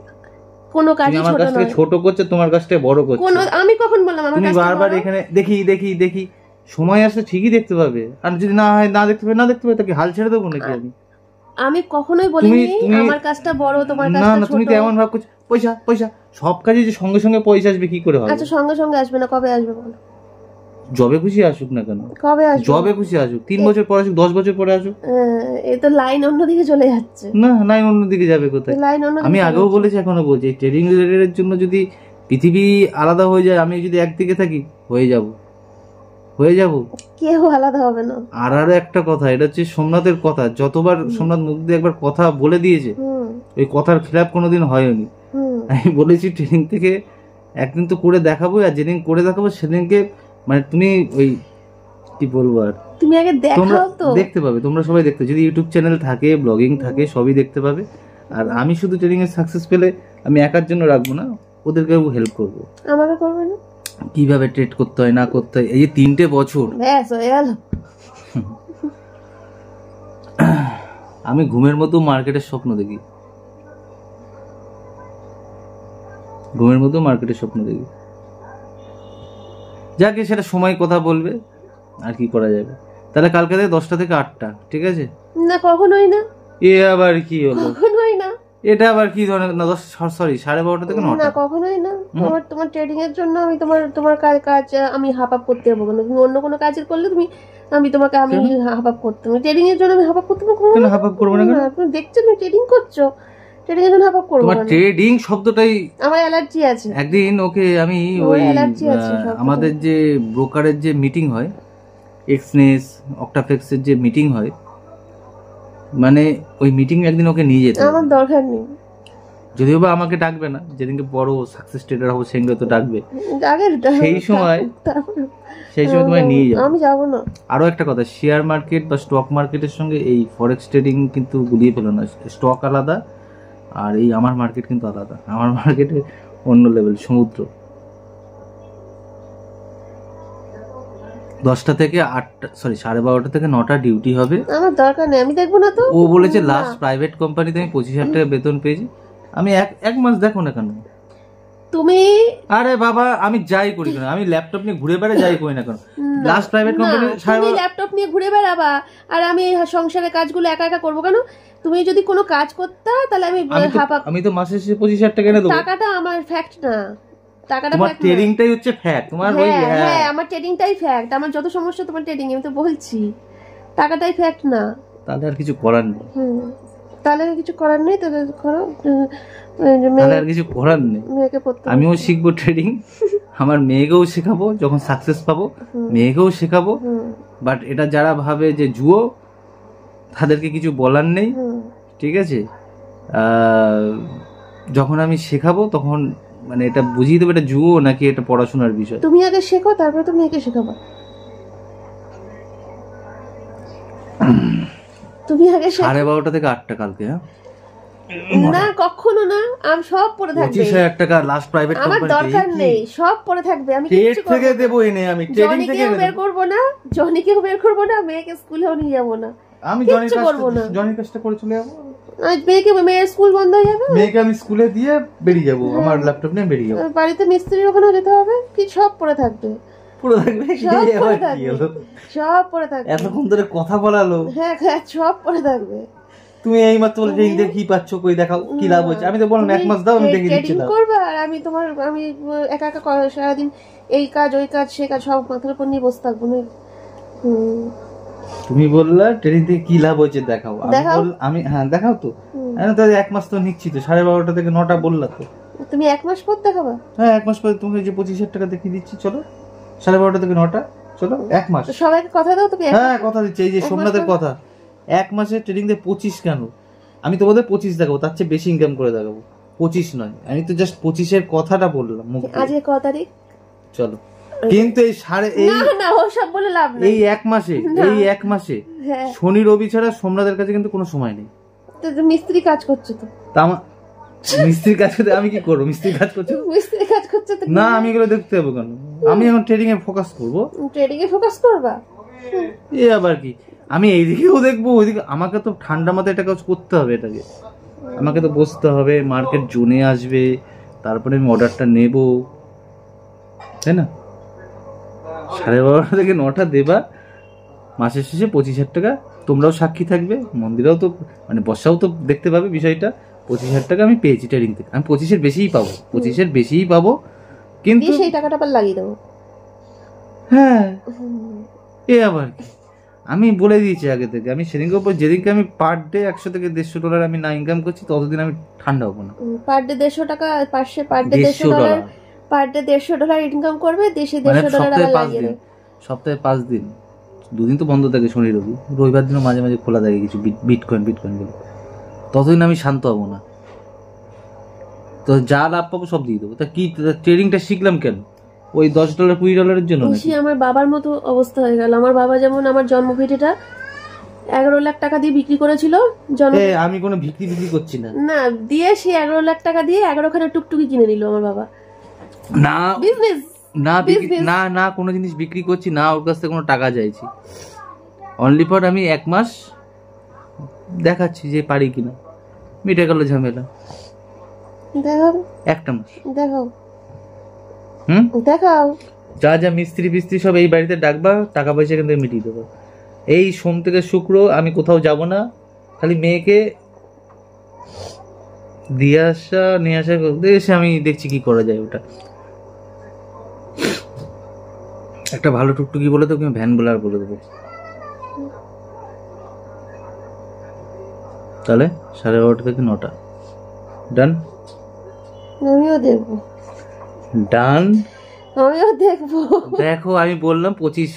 কোনো কাজই আমার ছোট কাছ থেকে নয়। ছোট করছে, তোমার কাছ থেকে বড় করছে। আমি কখন বললাম আমার তুমি কাছে বারবার এখানে দেখি সময় আসলে ঠিকই দেখতে পাবে, আর যদি না হয় না দেখতে পাবে তাকে হাল ছেড়ে দেবো নাকি আমি কখনোই বলিনি আমার কাজটা বড় তোমার কাজটা ছোট। না তুমি তো এমন ভাব করছো পয়সা সব কাজে যে সঙ্গে সঙ্গে পয়সা আসবে কি করে হবে? আচ্ছা সঙ্গে সঙ্গে আসবে না, কবে আসবে বলো? জবে খুশি আসুক না কেন, কবে আসবে? জবে খুশি আসুক, 3 বছর পর আসুক, 10 বছর পরে আসুক। এই তো লাইন অন্যদিকে চলে যাচ্ছে। না অন্যদিকে যাবে কোথায়? লাইন অন্যদিকে। আমি আগেও বলেছি, এখনো বলছি, ট্রেডিং রিলেটেড জন্য যদি পৃথিবী আলাদা হয়ে যায়, আমি যদি একদিকে থাকি হয়ে যাব। হয়ে যাব, কেউ আলাদা হবে না। আর আরো একটা কথা, এটা হচ্ছে সোমনাথের কথা, যতবার সোমনাথ মুখ দিয়ে একবার কথা বলে দিয়েছে, ওই কথার খেলাপ কোনোদিন হয়নি। আমি বলেছি ট্রেনিং থেকে একদিন তো করে দেখাবো, আর যেদিন করে দেখাবো সেদিনকে মানে তুমি ওই কি বলবো, আর তুমি আগে দেখাও তো, দেখতে পাবে, তোমরা সবাই দেখতে, যদি ইউটিউব চ্যানেল থাকে, ব্লগিং থাকে, সবই দেখতে পাবে। আর আমি শুধু ট্রেনিং এর সাকসেস পেলে আমি একার জন্য রাখবো না, ওদেরকেও হেল্প করবো। আমাকে করবে না? কিভাবে ট্রেড করতে হয় না করতে হয়, এই যে 3টে বছর ব্যাস হয়ে গেল। আমি ঘুমের মতো মার্কেটের স্বপ্ন দেখি, ঘুমের মতো মার্কেটের স্বপ্ন দেখি। যাকে সেটা সময় কথা বলবে, আর কি করা যাবে। তাহলে কালকে থেকে 10টা থেকে 8টা, ঠিক আছে? না কখনোই না। এ আবার কি হলো? কখনোই না। এটা আবার কি ধরনের? না 12:30 থেকে 9টা? না কখনোই না। তোমার ট্রেডিং এর জন্য আমি তোমার কাজ আমি হাফ আপ করতে পারবো না। তুমি অন্য কোনো কাজের করলে আমি তোমাকে হাফ আপ করতে, ট্রেডিং এর জন্য আমি হাফ আপ করতে পারবো না। হাফ আপ করবো না কেন? তুমি দেখছো তুমি ট্রেডিং করছো, ট্রেডিং এর জন্য হাফ আপ করবো না। তোমার ট্রেডিং শব্দটাই আমার অ্যালার্জি আছে। একদিন ওকে আমি ওই আমাদের যে ব্রোকারের যে মিটিং হয়, এক্সনেস অক্টাফেক্স এর যে মিটিং হয়, মানে ওই মিটিং একদিন ওকে নিয়ে যেতে। আমার দরকার নেই, যদিও বা আমাকে ডাকবে না, যেদিনকে বড় সাকসেস ট্রেডার হবো সেদিনকে তো ডাকবে। সেই সময় তোমায় নিয়ে যাবো। আমি যাবো না। আরো একটা কথা, শেয়ার মার্কেট বা স্টক মার্কেটের সঙ্গে এই ফরেক্স ট্রেডিং কিন্তু গুলিয়ে ফেলো না। স্টক আলাদা, আর এই আমার মার্কেট কিন্তু আলাদা। আমার মার্কেটে অন্য লেভেল, সমুদ্র। 10টা থেকে 8টা, সরি 12:30 থেকে 9টা ডিউটি হবে। আমার দরকার নেই, আমি দেখবো না তো। ও বলেছে লাস্ট প্রাইভেট কোম্পানিতে আমি 25,000 টাকা বেতন পেয়েছি। আমি এক মাস দেখো না কেন তুমি? আরে বাবা, আমি যাই করি না, আমি ল্যাপটপ নিয়ে ঘুরে বেড়াই, যাই করি না কেন, লাস্ট প্রাইভেট কোম্পানি। তুমি ল্যাপটপ নিয়ে ঘুরে বেড়াবা আর আমি সংসারের কাজগুলো একা একা করবো কেন? তুমি যদি কোনো কাজ করতে তাহলে আমি তো মাসে 25,000 টাকা এনে দেবো। টাকাটা আমার ফ্যাক্ট না, টাকাটা তোমার ট্রেডিংটাই হচ্ছে ফ্যাক্ট। তোমার ওই হ্যাঁ আমার ট্রেডিংটাই ফ্যাক্ট। আমার যত সমস্যা তোমার ট্রেডিং, আমি তো বলছি টাকাটাই ফ্যাক্ট না। তাহলে আর কিছু করার নেই। তাহলে কিছু করার নেই, তাহলে করো। তাহলে আর কিছু করার নেই। আমিও শিখবো ট্রেডিং, আমার মেয়েকেও শেখাবো, যখন সাকসেস পাবো মেয়েকেও শেখাবো। বাট এটা যারা ভাবে যে জুয়ো, তাদেরকে কিছু বলার নেই, ঠিক আছে? যখন আমি শেখাবো তখন মানে এটা বুঝিয়ে দেবো এটা জুয়ো নাকি এটা পড়াশোনার বিষয়। তুমি আগে শেখো, তারপরে তুমি মেয়েকে শেখাবা। তুমি আগে 12:30 থেকে 8টা কালকে। হ্যাঁ না কখনো না, আমি সব পড়ে থাকবে। 25,000 টাকা লাস্ট প্রাইভেট কোম্পানি। আমার দরকার নেই, সব পড়ে থাকবে। আমি কিছু থেকে দেবো এনে, আমি ট্রেডিং থেকে বের করব না, জনিকেও বের করব না, মেয়েকে স্কুলেও নিয়ে যাব না। আমি জনির কাজটা করে চলে যাবো। মেয়ের স্কুল বন্ধ হয়ে যাবে, মেয়েকে আমি স্কুলে দিয়ে বেরিয়ে যাবো, আমার ল্যাপটপ নিয়ে বেরিয়ে যাবো। বাড়িতে মিস্ত্রির ওখানে যেতে হবে, কি সব পড়ে থাকবে। পুরো থাকবে, সব পড়ে থাকবে। এতক্ষণ ধরে কথা বলালো। হ্যাঁ সব পড়ে থাকবে। তুমি এই মাত্র বলে ট্রেনিং দিয়ে কি পাচ্ছ, কই দেখাও, কি লাভ হচ্ছে। আমি তো বললাম 1 মাস দাও, আমি দেখে দিচ্ছি। ট্রেনিং করবে আর আমি একা একা সারাদিন এই কাজ ওই কাজ সে কাজ সব মাথার উপর নিয়ে বসে থাকবো না। তুমি বললা ট্রেনিং থেকে কি লাভ হচ্ছে দেখাও। আমি হ্যাঁ দেখাও তো। আমি তো 1 মাস তো নিচ্ছি তো, 12:30 থেকে 9টা বললা তো। তুমি 1 মাস পর দেখাবা? হ্যাঁ 1 মাস পরে তুমি যে 25,000 টাকা দেখিয়ে দিচ্ছি, চলো 12:30 থেকে 9টা, চলো 1 মাস। সবাইকে কথা দাও তুমি। হ্যাঁ কথা দিচ্ছি, এই যে সোমনাথের কথা। 1 মাসে ট্রেডিং দিয়ে 25 কেন? আমি তো বোধহয় 25 দেখাবো, তার চেয়ে বেশি ইনকাম করে দেখাবো। 25 নয়, আমি তো জাস্ট 25-এর কথাটা বললাম। আজকে কত তারিখ? চলো। কিন্তু এই না ওসব বলে লাভ নেই। এই 1 মাসে শনি রবি ছাড়া সোমনাথের কাছে কিন্তু কোনো সময় নেই। তো মিস্ত্রি কাজ করছে তো। মিস্ত্রির কাজ করতে আমি কি করবো? মিস্ত্রির কাজ করছে, মিস্ত্রি কাজ করছে তো না আমি এগুলো দেখতে যাবো কেন? আমি এখন ট্রেডিং এ ফোকাস করবো। ট্রেডিং এ ফোকাস করবা? এ আবার কি? আমি এইদিকেও দেখবো ওইদিকে। আমাকে তো ঠান্ডা মাথায় এটা কাজ করতে হবে। এটাকে আমাকে তো বসতে হবে, মার্কেট জোনে আসবে, তারপরে আমি অর্ডারটা নেব, তাই না? 12:30 থেকে 9টা দেবা, মাসের শেষে 25,000 টাকা। তোমরাও সাক্ষী থাকবে, মন্দিরাও তো মানে বর্ষাও তো দেখতে পাবে বিষয়টা। 25,000 টাকা আমি পেয়েছি ট্রেডিং থেকে। আমি 25-এর বেশিই পাবো, 25-এর বেশিই পাবো, কিন্তু সেই টাকাটা আবার লাগিয়ে দেবো। হ্যাঁ এ আবার কি? আমি বলে দিয়েছি আগে থেকে, আমি সেদিনকে যেদিনকে আমি পার ডে $100 থেকে $150 আমি না ইনকাম করছি, ততদিন আমি ঠান্ডা হবো না। পার ডে 150 টাকা, per day $150 per day $150 income করবে, দেশে $150 লাগিয়ে দেবে। সপ্তাহে 5 দিন, 2 দিন তো বন্ধ থাকে শনি রবি, রবিবার দিনও মাঝে মাঝে খোলা থাকে কিছু বিটকয়েন বলে, ততদিন আমি শান্ত হবো না। তো যা লাভ পাবো সব দিয়ে দেবো। তা কি ট্রেডিংটা শিখলাম কেন? ওই $10 $20 জন্য নাকি? আমার বাবার মতো অবস্থা হয়ে গেল। আমার বাবা যেমন আমার জন্ম ভিটেটা 11 লাখ টাকা দিয়ে বিক্রি করেছিল। আমি কোনো বিক্রি করছি না, না দিয়ে সে 11 লাখ টাকা দিয়ে 11খানা টুকটুকি কিনে নিল আমার বাবা। না বিজনেস না না কোনো জিনিস বিক্রি করছি না, ওর কাছ থেকে কোনো টাকা চাইছি। অনলি ফর আমি 1 মাস দেখাচ্ছি যে পারি কিনা, মিটে গেল ঝামেলা। দেখাও, একটা মাস দেখাও, দেখাও। যা যা মিস্ত্রি সব এই বাড়িতে ডাকবা, টাকা পয়সা কিন্তু মিটিয়ে দেবো। এই সোম থেকে শুক্র আমি কোথাও যাব না, খালি মেয়েকে দিয়ে আসা নিয়ে আসা করতে এসে আমি দেখছি কি করা যায়। ওটা একটা ভালো টুকটুকি বলে তো ভ্যান বোলার বলে দেবো। তাহলে 12:30 থেকে 9টা ডান। আমিও দেখবো, ডান, আমিও দেখবো। দেখো আমি বললাম 25,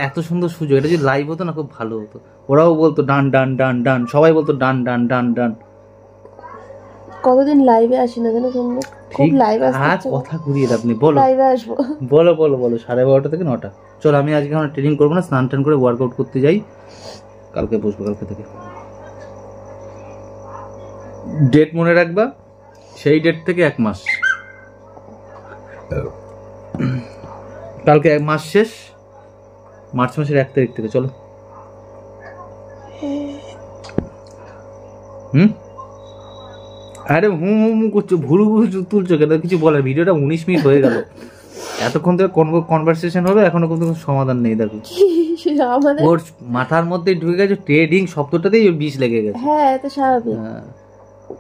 এত সুন্দর সুযোগ, এটা যদি লাইভ হতো না খুব ভালো হতো। ওরাও বলতো ডান ডান ডান ডান, সবাই বলতো ডান ডান ডান ডান। কতদিন লাইভে আসি না কেন তোমরা? খুব লাইভ আসছে, কথা ঘুরিয়ে আপনি বলো, লাইভে আসবো। বলো 12:30 থেকে 9টা। চলো আমি আজকে আমার ট্রেনিং করবো না, স্নান টান করে ওয়ার্কআউট করতে যাই, কালকে বসবো। কালকে থেকে ডেট মনে রাখবা, সেই ডেট থেকে 1 মাস, কালকে 1 মাস শেষ, মার্চ মাসের 1 তারিখ থেকে। চলো আরে হুম করছো, ভুরু তুলছো কেন? কিছু বলার, ভিডিওটা 19 মিনিট হয়ে গেল, এতক্ষণ থেকে কনভারসেশন হবে, এখনো কিন্তু সমাধান নেই। দেখো ওর মাথার মধ্যে ঢুকে গেছে ট্রেডিং শব্দটাতেই ওর বিষ লেগে গেছে। হ্যাঁ এটা স্বাভাবিক।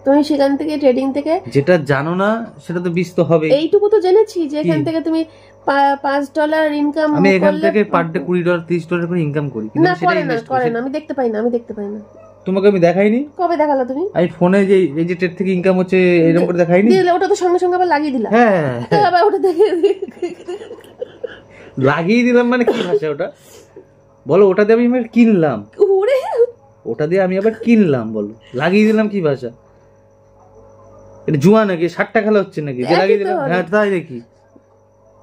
তুমি সেখান থেকে ট্রেডিং থেকে যেটা জানো না সেটা তো বিষ তো হবে। এইটুকু তো জেনেছি যে এখান থেকে তুমি $5 ইনকাম। আমি এখান থেকে পার ডে $20 $30 করে ইনকাম করি। না করে না, আমি দেখতে পাই না। তোমাকে আমি দেখাইনি? কবে দেখালো তুমি? আমি ফোনে যে এই যে ট্রেড থেকে ইনকাম হচ্ছে এরকম করে দেখাইনি? ওটা তো সঙ্গে সঙ্গে আবার লাগিয়ে দিলাম। হ্যাঁ আবার ওটা দেখে লাগিয়ে দিলাম মানে কি ভাষা ওটা বলো? ওটা দিয়ে আমি কিনলাম, ওটা দিয়ে আমি আবার কিনলাম, বলো লাগিয়ে দিলাম কি ভাষা? এটা জুয়া নাকি? 60 টাকা হচ্ছে নাকি যে লাগিয়ে দিলাম? হ্যাঁ তাই দেখি।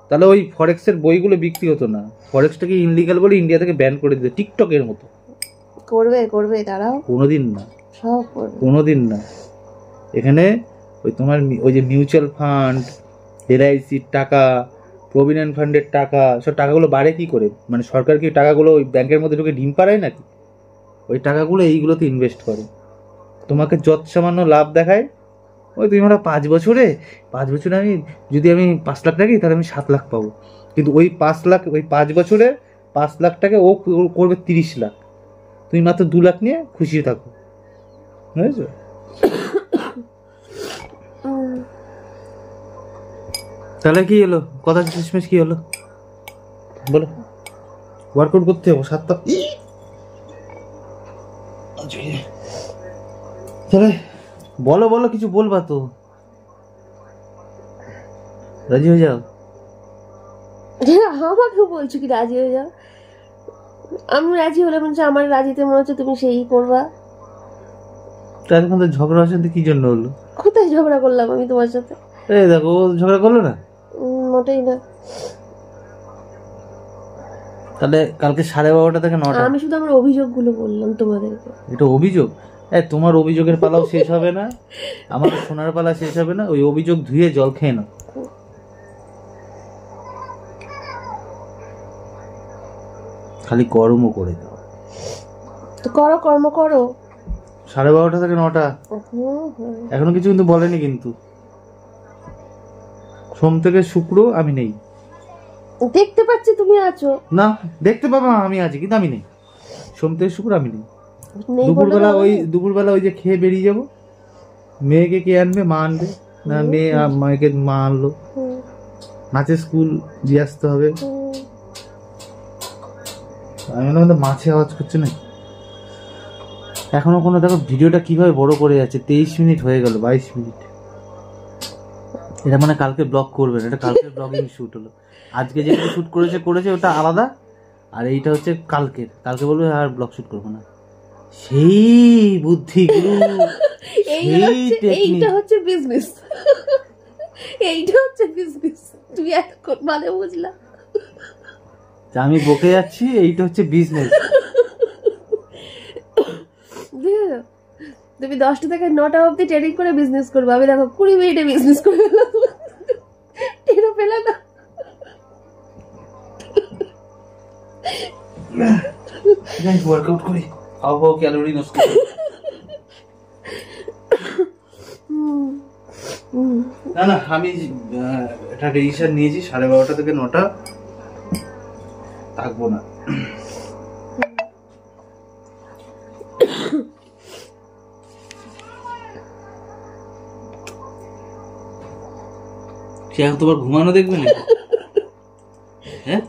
তাহলে ওই ফরেক্সের বইগুলো বিক্রি হতো না, ফরেক্সটাকে ইনলিগাল বলে ইন্ডিয়া থেকে ব্যান করে দিতে, টিকটকের মতো। করবে দাঁড়াও, কোনোদিন না, সব করবে, কোনোদিন না। এখানে ওই তোমার ওই যে মিউচুয়াল ফান্ড, এলআইসির টাকা, প্রভিডেন্ট ফান্ডের টাকা, সব টাকাগুলো বাড়ে কি করে? মানে সরকার কি টাকাগুলো ওই ব্যাংকের মধ্যে ঢুকে ডিম পাড়ায় নাকি? ওই টাকাগুলো এইগুলোতে ইনভেস্ট করে, তোমাকে যত সামান্য লাভ দেখায়। ওই তুমি আমরা 5 বছরে আমি যদি 5 লাখ টাকা তাহলে আমি 7 লাখ পাবো, কিন্তু ওই 5 লাখ, ওই 5 বছরে 5 লাখ টাকা ও করবে 30 লাখ, তুমি মাত্র 2 লাখ নিয়ে খুশি থাকো, বুঝেছো? তাহলে কি হলো? কথা শেষমেশ কি হলো বলো? ওয়ার্কআউট করতে হবে 7টা। তাহলে বলো কিছু বলবা তো, রাজি হয়ে যাও। আমাকে বলছো কি রাজি হয়ে যাও? আমি রাজি হলে বলছি আমার রাজিতে মনে হচ্ছে তুমি সেই করবা। তার মধ্যে ঝগড়া আসলে কি জন্য হলো? কোথায় ঝগড়া করলাম আমি তোমার সাথে? এই দেখো ঝগড়া করলো না, মোটেই না। তাহলে কালকে 12:30 থেকে 9টা। আমি শুধু আমার অভিযোগগুলো বললাম তোমাদেরকে। এটা অভিযোগ? তোমার অভিযোগের পালাও শেষ হবে না, আমার সোনার পালা শেষ হবে না। ওই অভিযোগ ধুয়ে জল খেয়ে নাও। খালি কর্ম করে দাও, তো করো, কর্ম করো। 12:30 থেকে 9টা। এখনো কিছু কিন্তু বলেনি, কিন্তু সোম থেকে শুক্র আমি নেই। দেখতে পাচ্ছি তুমি আছো না, দেখতে পাবা আমি আছি, কিন্তু আমি নেই। সোম থেকে শুক্র আমি নেই। দুপুরবেলা ওই যে খেয়ে বেরিয়ে যাবো। মেয়েকে কে আনবে? মা আনবে না? মেয়ে মাকে মা আনলো, নাচের স্কুল দিয়ে আসতে হবে। আমি মাছে আওয়াজ করছে না এখনো কোনো। দেখো ভিডিওটা কিভাবে বড় করে যাচ্ছে, 23 মিনিট হয়ে গেল, 22 মিনিট। এটা মানে কালকে ব্লগ করবেন, এটা কালকে ব্লগিং শুট হলো। আজকে যেটা শুট করেছে ওটা আলাদা, আর এইটা হচ্ছে কালকে বলবে আর ব্লগ শুট করবো না। সেই বুদ্ধিগুলো, এইটা হচ্ছে বিজনেস, এইটা হচ্ছে বিজনেস। তুমি এখন মানে বুঝলা, আমি বকে যাচ্ছি, এইটা হচ্ছে বিজনেস। তুমি 10টা থেকে 9টা অবধি ট্রেডিং করে বিজনেস করবে, আমি দেখো 20 মিনিটে বিজনেস করে ফেললাম। টেরো পেলে না? ওয়ার্কআউট করি, খাওয়া ক্যালোরি নষ্ট করি। না না, আমি একটা ডিসিশন নিয়েছি, 12:30 থেকে 9টা থাকবো না। সে এখন তোমার ঘুমানো দেখবে না? হ্যাঁ,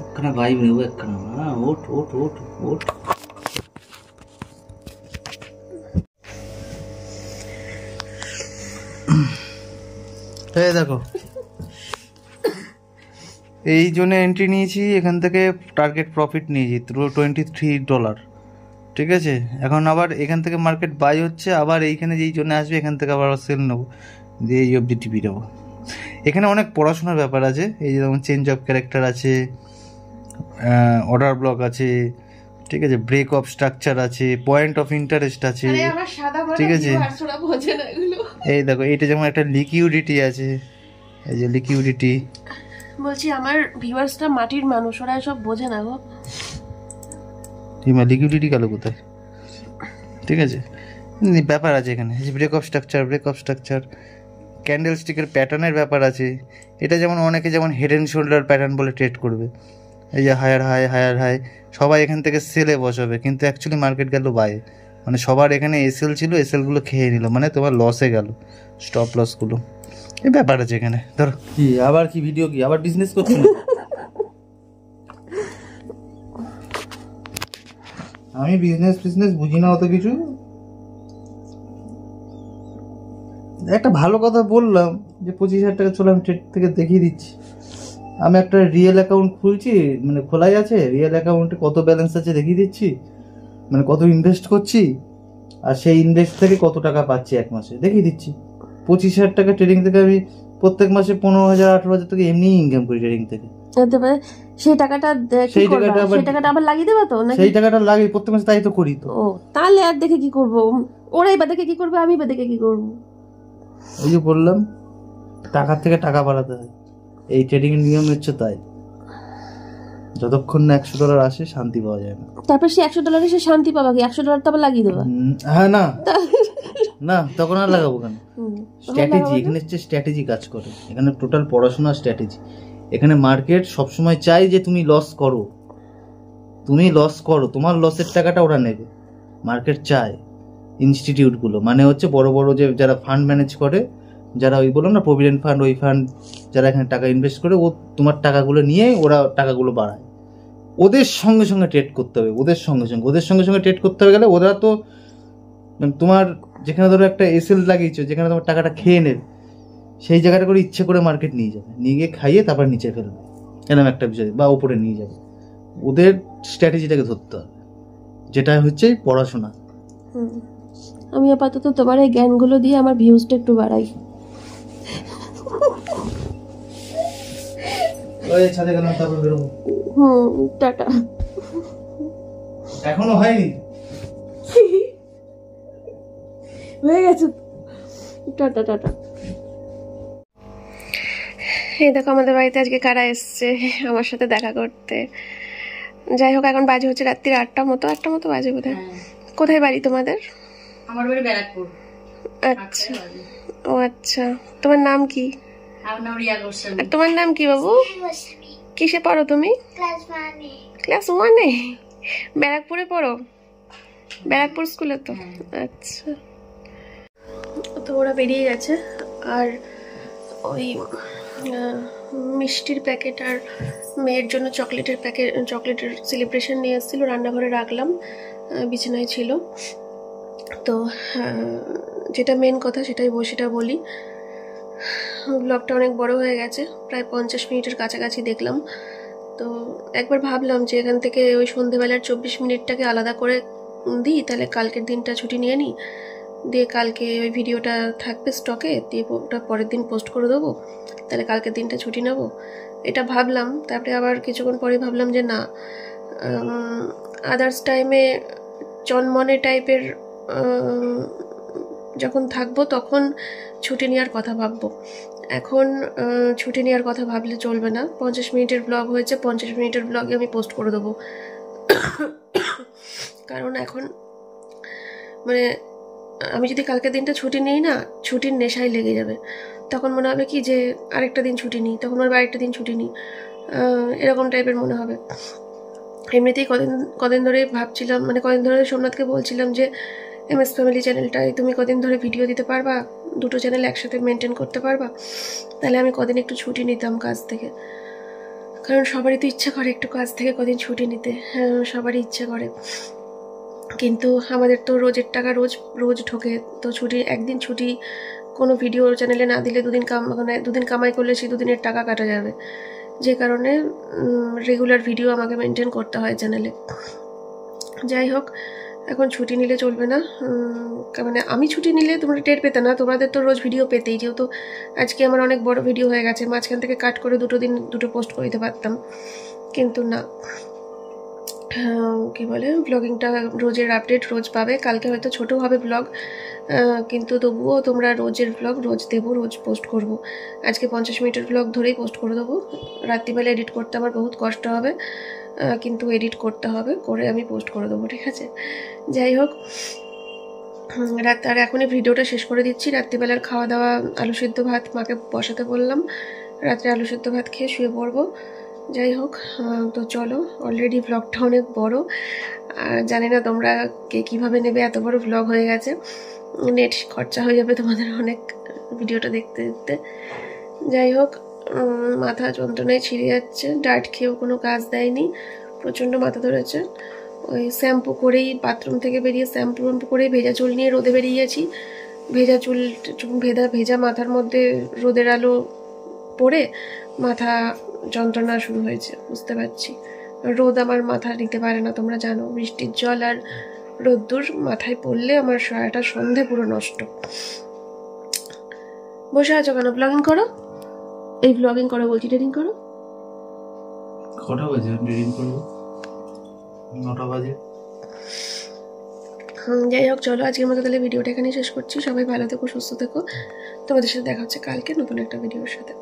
একখানা ভাই নেব, একখানা না। ওঠ ওঠ ওঠ ওঠ। এই দেখো, এই জন্য এন্ট্রি নিয়েছি, এখান থেকে টার্গেট প্রফিট নিয়েছি $23। ঠিক আছে, এখন আবার এখান থেকে মার্কেট বাই হচ্ছে, আবার এইখানে যেই জন্য আসবে এখান থেকে আবার সেল নেবো, দিয়ে এই অবধি টিপি দেবো। এখানে অনেক পড়াশোনার ব্যাপার আছে, এই যেমন চেঞ্জ অফ ক্যারেক্টার আছে, অর্ডার ব্লক আছে, ঠিক আছে, ব্রেক অফ স্ট্রাকচার আছে, পয়েন্ট অফ ইন্টারেস্ট আছে, ঠিক আছে। এই দেখো, এইটা যেমন একটা লিকুইডিটি আছে, এই যে লিকুইডিটি। বলছি আমার ভিউয়ার্সটা মাটির মানুষ, ওরা সব বোঝে না গো। লিকুইডিটি গেল কোথায়? ঠিক আছে, ব্যাপার আছে এখানে, ব্রেক অফ স্ট্রাকচার, ক্যান্ডেল স্টিকের প্যাটার্নের ব্যাপার আছে। এটা যেমন অনেকে যেমন হেড অ্যান্ড শোল্ডার প্যাটার্ন বলে ট্রেড করবে, এই যে হায়ার হাই, সবাই এখান থেকে সেলে বসাবে, কিন্তু অ্যাকচুয়ালি মার্কেট গেল বাই, মানে সবার এখানে এসএল ছিল, এসএলগুলো খেয়ে নিল, মানে তোমার লসে গেল, স্টপ লসগুলো। এই ব্যাপার আছে এখানে। ধরো কি আবার কি ভিডিও, কি আবার বিজনেস করছি না আমি, বিজনেস বুঝি না অত কিছু। একটা ভালো কথা বললাম যে 25,000 টাকা চলো আমি ট্রেড থেকে দেখিয়ে দিচ্ছি। আমি একটা রিয়েল অ্যাকাউন্ট খুলছি, মানে খোলাই আছে, রিয়েল অ্যাকাউন্টে কত ব্যালেন্স আছে দেখিয়ে দিচ্ছি, মানে কত ইনভেস্ট করছি, আর সেই ইনভেস্ট থেকে কত টাকা পাচ্ছি এক মাসে দেখিয়ে দিচ্ছি। 25,000 টাকা ট্রেডিং থেকে আমি প্রত্যেক মাসে 15,000 18,000 টাকা এমনি ইনকাম করি ট্রেডিং থেকে। সেই টাকাটা আবার লাগিয়ে দেবা তো? সেই টাকাটা লাগিয়ে প্রত্যেক মাসে তাই তো করি তো। ও তাহলে আর দেখে কি করবো? ওরাই বা দেখে কি করবে, আমি বা দেখে কি করবো? ওই যে বললাম, টাকার থেকে টাকা বাড়াতে হয়, এই ট্রেডিং এর নিয়ম হচ্ছে তাই। যতক্ষণ না $100 আসে শান্তি পাওয়া যায় না। তারপর সে $100 সে শান্তি পাবা কি? $100 তো আবার লাগিয়ে দেবা? হ্যাঁ, না তখন আর লাগাবো কেন? স্ট্র্যাটেজি, এখানে হচ্ছে স্ট্র্যাটেজি কাজ করে, এখানে টোটাল পড়াশোনা স্ট্র্যাটেজি। এখানে মার্কেট সবসময় চাই যে তুমি লস করো, তোমার লসের টাকাটা ওরা নেবে, মার্কেট চায়। ইনস্টিটিউটগুলো মানে হচ্ছে বড় বড় যে যারা ফান্ড ম্যানেজ করে, যারা ওই বললাম না প্রভিডেন্ট ফান্ড, ওই ফান্ড যারা এখানে টাকা ইনভেস্ট করে, ও তোমার টাকাগুলো নিয়ে ওরা টাকাগুলো বাড়ায়। ওদের সঙ্গে সঙ্গে ট্রেড করতে হবে, ওদের সঙ্গে ট্রেড করতে হবে গেলে ওরা তো তোমার যেখানে ধরো একটা এসএল লাগিয়েছো, যেখানে তোমার টাকাটা খেয়ে নেবে, সেই জায়গাটা করে ইচ্ছে করে মার্কেট নিয়ে যাবে, নিয়ে গিয়ে খাইয়ে তারপর নিচে ফেলবে, এরকম একটা বিষয়, বা উপরে নিয়ে যাবে। ওদের স্ট্র্যাটেজিটাকে ধরতে হবে, যেটা হচ্ছে পড়াশোনা। আমি আপাতত তোমার এই জ্ঞানগুলো দিয়ে আমার ভিউজটা একটু বাড়াই। ওই ছাদে গেলাম, তারপর বেরোবো। টাটা। এখনো হয়নি, হয়ে গেছে। টাটা। এই দেখো আমাদের বাড়িতে আজকে কারা এসছে আমার সাথে দেখা করতে। যাই হোক, এখন বাজে হচ্ছে রাত্রির 8টা মতো বাজে বোধহয়। কোথায় বাড়ি তোমাদের? আমার বাড়ি ব্যারাকপুর। আচ্ছা, ও আচ্ছা। তোমার নাম কি? আমার নাম রিয়া গোস্বামী। আর তোমার নাম কি বাবু? কিসে পড়ো তুমি? ক্লাস 1-এ। ব্যারাকপুরে পড়ো? ব্যারাকপুর স্কুলে তো? আচ্ছা। তো ওরা বেরিয়ে গেছে, আর ওই মিষ্টির প্যাকেট আর মেয়ের জন্য চকলেটের সেলিব্রেশন নিয়ে এসেছিলো, রান্নাঘরে রাখলাম, বিছানায় ছিল। তো যেটা মেন কথা সেটা বলি, ব্লগটা অনেক বড় হয়ে গেছে, প্রায় 50 মিনিটের কাছাকাছি দেখলাম। তো একবার ভাবলাম যে এখান থেকে ওই সন্ধেবেলার 24 মিনিটটাকে আলাদা করে দিই, তাহলে কালকের দিনটা ছুটি নিয়ে নিই, দিয়ে কালকে ওই ভিডিওটা থাকবে স্টকে, দিয়ে ওটা পরের দিন পোস্ট করে দেবো, তাহলে কালকের দিনটা ছুটি নেব, এটা ভাবলাম। তারপরে আবার কিছুক্ষণ পরে ভাবলাম যে না, আদার্স টাইমে চনমনে টাইপের যখন থাকবো তখন ছুটি নেওয়ার কথা ভাববো, এখন ছুটি নেওয়ার কথা ভাবলে চলবে না। 50 মিনিটের ব্লগ হয়েছে, 50 মিনিটের ব্লগে আমি পোস্ট করে দেবো। কারণ এখন মানে আমি যদি কালকের দিনটা ছুটি নিই না, ছুটির নেশায় লেগে যাবে, তখন মনে হবে কি যে আরেকটা দিন ছুটি নিই, তখন আবার আরেকটা দিন ছুটি নিই, এরকম টাইপের মনে হবে। এমনিতেই কদিন ধরে ভাবছিলাম, মানে কদিন ধরে সোমনাথকে বলছিলাম যে MS ফ্যামিলি চ্যানেলটায় তুমি কদিন ধরে ভিডিও দিতে পারবা, দুটো চ্যানেল একসাথে মেনটেন করতে পারবা, তাহলে আমি কদিন একটু ছুটি নিতাম কাজ থেকে। কারণ সবারই তো ইচ্ছা করে একটু কাজ থেকে কদিন ছুটি নিতে, সবারই ইচ্ছা করে, কিন্তু আমাদের তো রোজের টাকা রোজ ঢোকে, তো একদিন ছুটি কোনো ভিডিও চ্যানেলে না দিলে দুদিন কামাই করলে সেই দুদিনের টাকা কাটা যাবে, যে কারণে রেগুলার ভিডিও আমাকে মেনটেন করতে হয় চ্যানেলে। যাই হোক, এখন ছুটি নিলে চলবে না, মানে আমি ছুটি নিলে তোমরা টের পেতে না, তোমাদের তো রোজ ভিডিও পেতেই, যেহেতু আজকে আমার অনেক বড় ভিডিও হয়ে গেছে, মাঝখান থেকে কাট করে দুটো পোস্ট করে দিতে পারতাম, কিন্তু না, কি বলে, ব্লগিংটা রোজের আপডেট রোজ পাবে। কালকে হয়তো ছোট হবে ব্লগ, কিন্তু তবুও তোমরা রোজের ব্লগ রোজ দেবো, রোজ পোস্ট করব। আজকে 50 মিনিটের ব্লগ ধরেই পোস্ট করে দেবো। রাত্রিবেলা এডিট করতে আমার বহুত কষ্ট হবে, কিন্তু এডিট করতে হবে, করে আমি পোস্ট করে দেবো, ঠিক আছে। যাই হোক, আর এখনই ভিডিওটা শেষ করে দিচ্ছি। রাত্রিবেলার খাওয়া দাওয়া আলু সিদ্ধ ভাত মাকে বসাতে বললাম, রাত্রে আলু সিদ্ধ ভাত খেয়ে শুয়ে পড়বো। যাই হোক, তো চলো, অলরেডি ব্লগটা অনেক বড়, জানি না তোমরা কে কীভাবে নেবে, এত বড় ব্লগ হয়ে গেছে, নেট খরচা হয়ে যাবে তোমাদের অনেক ভিডিওটা দেখতে দেখতে। যাই হোক, মাথা যন্ত্রণায় ছিঁড়ে যাচ্ছে, ডায়েট খেয়েও কোনো কাজ দেয়নি, প্রচণ্ড মাথা ধরেছে। ওই শ্যাম্পু করেই বাথরুম থেকে বেরিয়ে শ্যাম্পু করেই ভেজা চুল নিয়ে রোদে বেরিয়েছি, ভেজা চুল ভেজা মাথার মধ্যে রোদের আলো পড়ে মাথা যন্ত্রণা শুরু হয়েছে, বুঝতে পারছি। রোদ আমার মাথা নিতে পারে না, তোমরা জানো, বৃষ্টির জল আর রোদ্দুর মাথায় পড়লে আমার সারাটা সন্ধে পুরো নষ্ট। বসে আছো কেন? ব্লগিং করো, এই ব্লগিং করো বলছি, ট্রেডিং করো। কটা বাজে ট্রেডিং করবো? 9টা বাজে। যাই হোক, চলো আজকের মতো তাহলে ভিডিওটা এখানেই শেষ করছি। সবাই ভালো থেকো, সুস্থ থেকো, তোমাদের সাথে দেখা হচ্ছে কালকে নতুন একটা ভিডিওর সাথে।